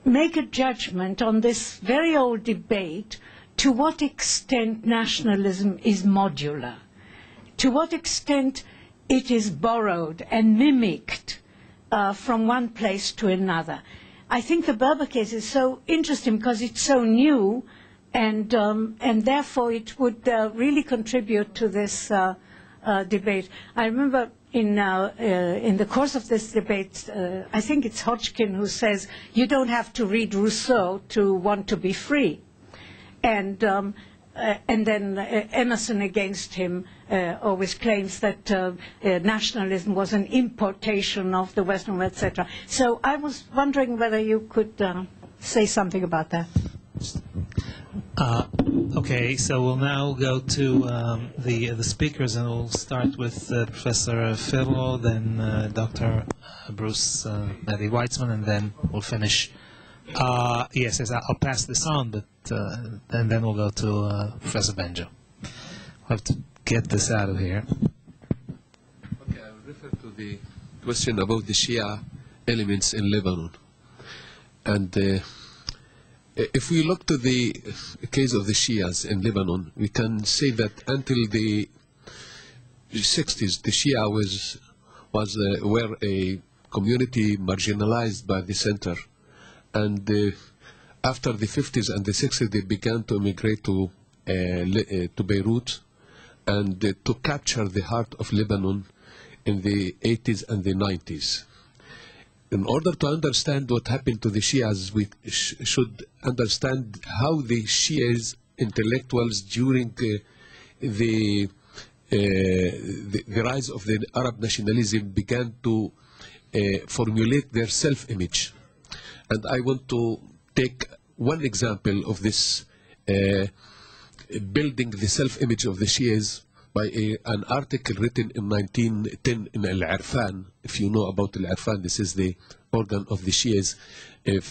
make a judgment on this very old debate? To what extent nationalism is modular? To what extent it is borrowed and mimicked from one place to another? I think the Berber case is so interesting because it's so new, and therefore it would really contribute to this debate. I remember in the course of this debate, I think it's Hodgkin who says, you don't have to read Rousseau to want to be free. And and then Emerson against him always claims that nationalism was an importation of the Western world, etc. So I was wondering whether you could say something about that. Okay, so we'll now go to the speakers, and we'll start with Professor Firro, then Dr. Bruce Maddy-Weitzman, and then we'll finish. Yes, I'll pass this on, but and then we'll go to Professor Bengio. We'll have to get this out of here. Okay, I will refer to the question about the Shia elements in Lebanon. And if we look to the case of the Shias in Lebanon, we can say that until the 60s, the Shia were a community marginalized by the center. And after the 50s and the 60s, they began to immigrate to Beirut and to capture the heart of Lebanon in the 80s and the 90s. In order to understand what happened to the Shias, we should understand how the Shias intellectuals during the rise of the Arab nationalism began to formulate their self-image. And I want to take one example of this building the self-image of the Shias by an article written in 1910 in Al-Irfan. If you know about Al-Irfan, this is the organ of the Shias in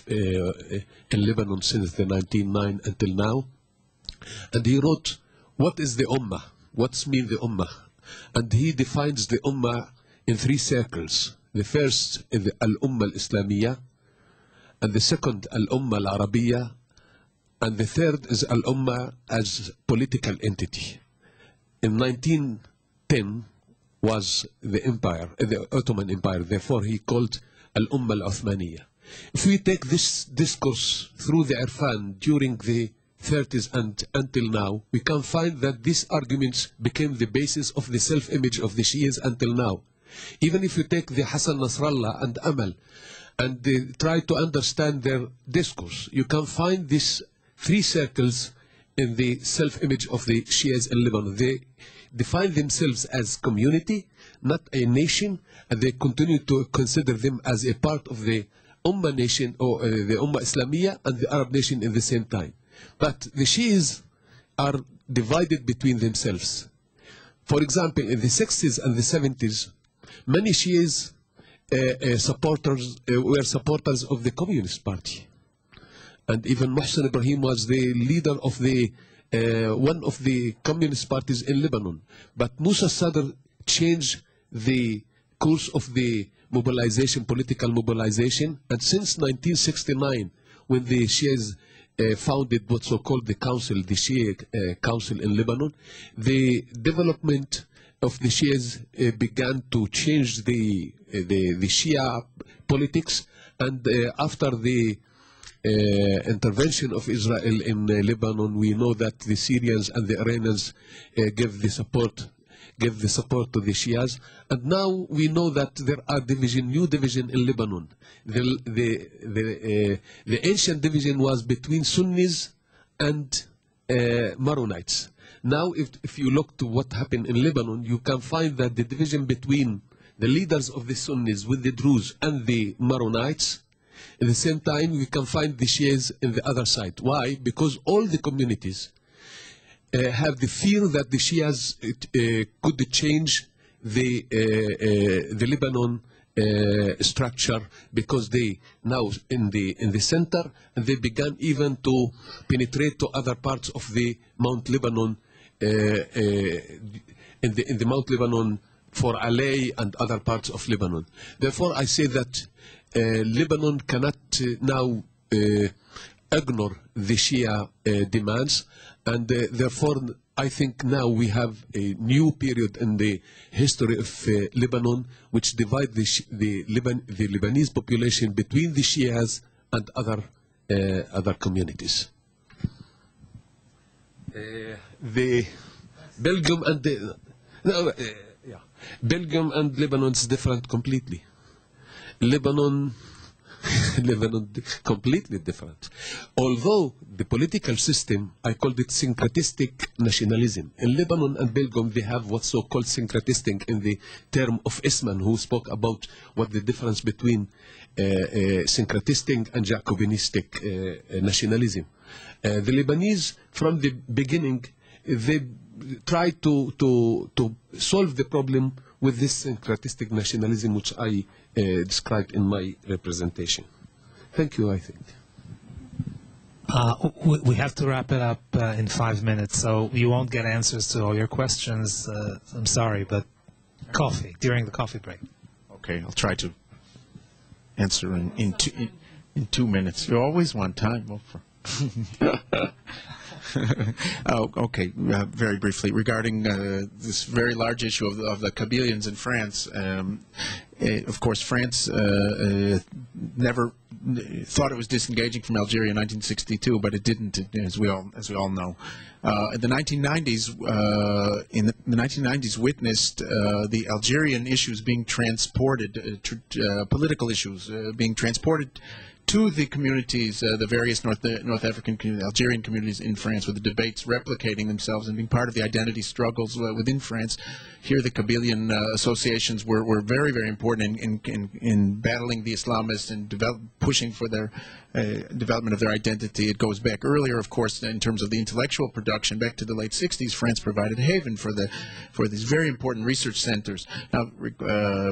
Lebanon since the 1909 until now. And he wrote, what is the Ummah? What's mean the Ummah? And he defines the Ummah in three circles. The first is the Al-Ummah Al-Islamiyya, and the second Al-Ummah Al-Arabiyya, and the third is Al-Ummah as political entity. In 1910 was the empire, the Ottoman Empire, therefore he called Al-Ummah Al-Uthmaniyya. If we take this discourse through the Irfan during the 30s and until now, we can find that these arguments became the basis of the self-image of the Shias until now. Even if you take the Hassan Nasrallah and Amal and try to understand their discourse, you can find these three circles in the self-image of the Shias in Lebanon. They define themselves as community, not a nation, and they continue to consider them as a part of the Ummah nation, or the Ummah Islamiyya and the Arab nation in the same time. But the Shias are divided between themselves. For example, in the 60s and the 70s, many Shias were supporters of the Communist Party. And even Mohsen Ibrahim was the leader of the one of the communist parties in Lebanon. But Musa Sadr changed the course of the mobilization, political mobilization. And since 1969, when the Shias founded what's so-called the council, the Shia council in Lebanon, the development of the Shias began to change the Shia politics. And after the intervention of Israel in Lebanon, we know that the Syrians and the Iranians gave the support to the Shias, and now we know that there are new division in Lebanon. The ancient division was between Sunnis and Maronites. Now, if you look to what happened in Lebanon, you can find that the division between the leaders of the Sunnis with the Druze and the Maronites. At the same time, we can find the Shias in the other side. Why? Because all the communities have the fear that the Shias could change the Lebanon structure, because they now in the center, and they began even to penetrate to other parts of the Mount Lebanon, in the Mount Lebanon for Alay and other parts of Lebanon. Therefore, I say that Lebanon cannot now ignore the Shia demands, and therefore I think now we have a new period in the history of Lebanon, which divides the Lebanese population between the Shias and other communities. The Belgium and Belgium and Lebanon is different completely. Lebanon Lebanon, completely different. Although the political system, I called it syncretistic nationalism. In Lebanon and Belgium, they have what's so-called syncretistic in the term of Eastman, who spoke about what the difference between syncretistic and Jacobinistic nationalism. The Lebanese, from the beginning, they tried to solve the problem with this syncretistic nationalism, which I described in my representation. Thank you, I think. We have to wrap it up in 5 minutes, so you won't get answers to all your questions. I'm sorry, but coffee, during the coffee break. Okay, I'll try to answer in 2 minutes. You always want time, Ofra. Okay, very briefly, regarding this very large issue of the Chameleons in France, of course, France never thought it was disengaging from Algeria in 1962, but it didn't, as we all know. The 1990s, in the 1990s, witnessed the Algerian issues being transported, political issues being transported to the communities, the various North African communities, Algerian communities in France, with the debates replicating themselves and being part of the identity struggles within France. Here, the Chameleon associations were very, very important in battling the Islamists and pushing for their development of their identity. It goes back earlier, of course, in terms of the intellectual production. Back to the late 60s, France provided a haven for these very important research centers now,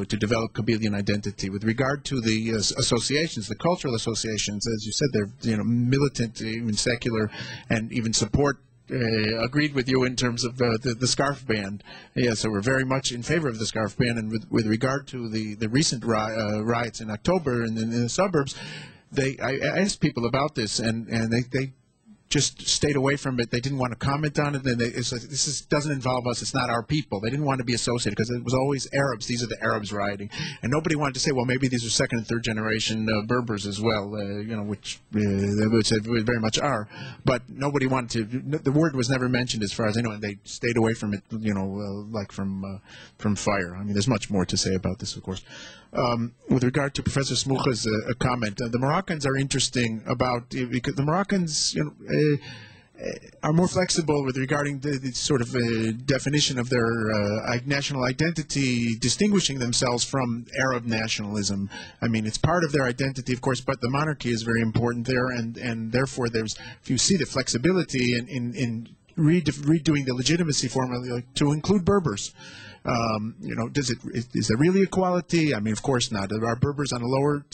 to develop Chameleon identity. With regard to the associations, the cultural associations, as you said, they're militant, even secular, and even support. Agreed with you in terms of the scarf ban. Yeah, so we're very much in favor of the scarf ban. And with regard to the recent riots in October in the suburbs, I asked people about this, and they just stayed away from it. They didn't want to comment on it. And this doesn't involve us. It's not our people. They didn't want to be associated because it was always Arabs. These are the Arabs rioting, and nobody wanted to say, well, maybe these are second and third generation Berbers as well. Which they very much are. But nobody wanted to. The word was never mentioned, as far as I know, and they stayed away from it. Like from fire. I mean, there's much more to say about this, of course. With regard to Professor Smoucha's comment, the Moroccans are interesting because the Moroccans, are more flexible with regarding the sort of definition of their national identity, distinguishing themselves from Arab nationalism. I mean, it's part of their identity, of course, but the monarchy is very important there, and therefore if you see the flexibility in redoing the legitimacy formula to include Berbers. Is there really equality? I mean, of course not. Are Berbers on a lower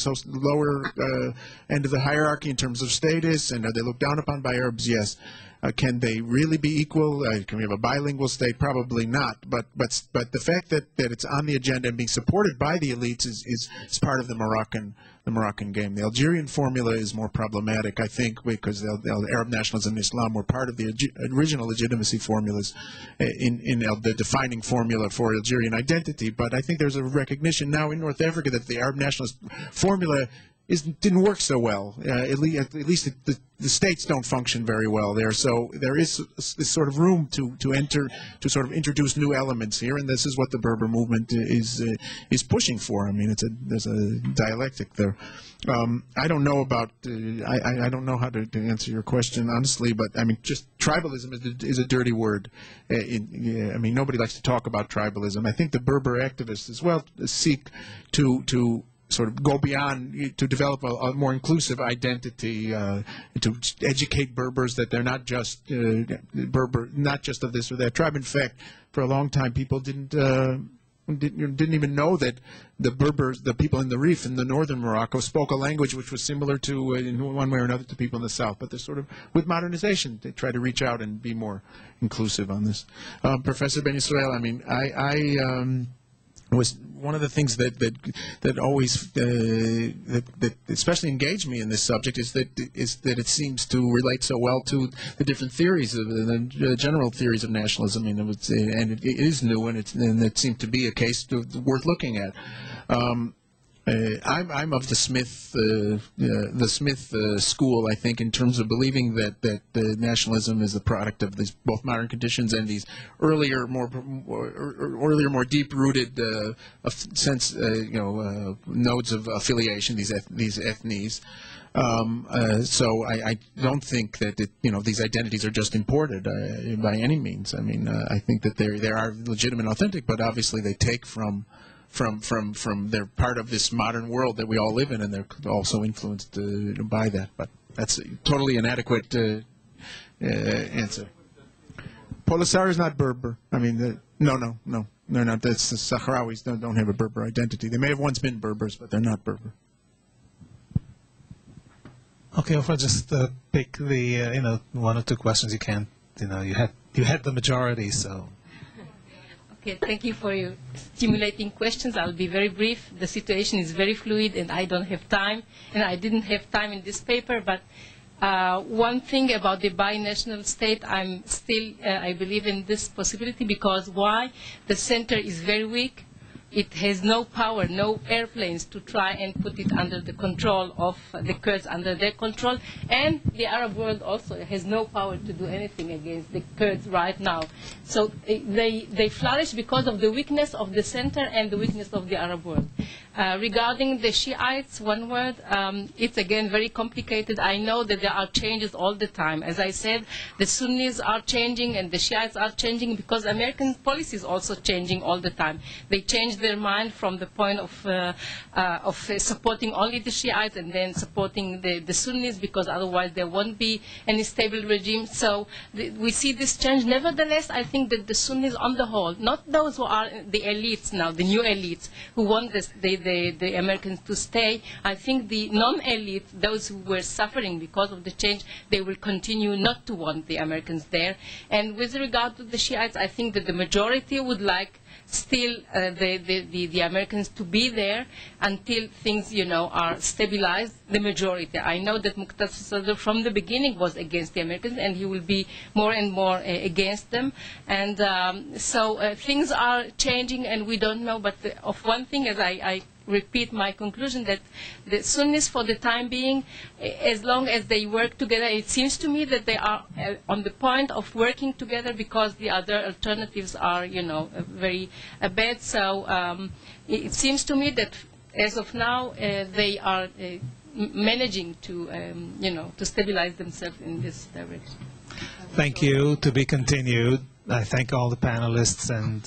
end of the hierarchy in terms of status, and are they looked down upon by Arabs? Yes. Can they really be equal? Can we have a bilingual state? Probably not. But the fact that it's on the agenda and being supported by the elites is part of the Moroccan game. The Algerian formula is more problematic, I think, because the Arab nationalism and Islam were part of the original legitimacy formulas in the defining formula for Algerian identity. But I think there's a recognition now in North Africa that the Arab nationalist formula didn't work so well. At least the states don't function very well there. So there is this sort of room to sort of introduce new elements here, and this is what the Berber movement is pushing for. I mean, there's a dialectic there. I don't know about I don't know how to answer your question honestly, but I mean, just tribalism is a dirty word. I mean, nobody likes to talk about tribalism. I think the Berber activists as well seek to sort of go beyond, to develop a more inclusive identity, to educate Berbers that they're not just Berber, not just of this or that tribe. In fact, for a long time, people didn't even know that the Berbers, the people in the Rif in the northern Morocco, spoke a language which was similar to, in one way or another, to people in the south. But they're sort of, with modernization, they try to reach out and be more inclusive on this. Professor Ben Israel, I mean, I was one of the things that always that especially engaged me in this subject is that it seems to relate so well to the different theories of the general theories of nationalism. I mean, it is new, and it seemed to be a case worth looking at. I'm of the Smith school, I think, in terms of believing that nationalism is the product of these both modern conditions and these earlier, more deep-rooted nodes of affiliation, these ethnies. So I don't think that these identities are just imported by any means. I mean, I think that they are legitimate, authentic, but obviously they take from they're part of this modern world that we all live in, and they're also influenced by that. But that's a totally inadequate answer. Polisario is not Berber. I mean, no, they're not. That's the Sahrawis don't have a Berber identity. They may have once been Berbers, but they're not Berber. Okay, Ofra, just pick the one or two questions you can. You had the majority, so. Okay, thank you for your stimulating questions. I'll be very brief. The situation is very fluid, and I don't have time, and I didn't have time in this paper. But one thing about the binational state, I'm still, I believe in this possibility, because why? The center is very weak. It has no power, no airplanes to try and put it under the control of the Kurds, under their control. And the Arab world also has no power to do anything against the Kurds right now. So they flourish because of the weakness of the center and the weakness of the Arab world. Regarding the Shiites, one word, it's again very complicated. I know that there are changes all the time. As I said, the Sunnis are changing and the Shiites are changing because American policy is also changing all the time. They change their mind from the point of supporting only the Shiites and then supporting the Sunnis, because otherwise there won't be any stable regime. So we see this change. Nevertheless, I think that the Sunnis on the whole, not those who are the elites now, the new elites, who want the Americans to stay, I think the non-elite, those who were suffering because of the change, they will continue not to want the Americans there. And with regard to the Shiites, I think that the majority would like still the Americans to be there until things, are stabilized, the majority. I know that Muqtada Sadr from the beginning was against the Americans, and he will be more and more against them. And so things are changing, and we don't know. But of one thing, as I repeat my conclusion, that the Sunnis, for the time being, as long as they work together, it seems to me that they are on the point of working together, because the other alternatives are, very bad. So it seems to me that as of now, they are managing to, to stabilize themselves in this direction. Thank you. To be continued. I thank all the panelists and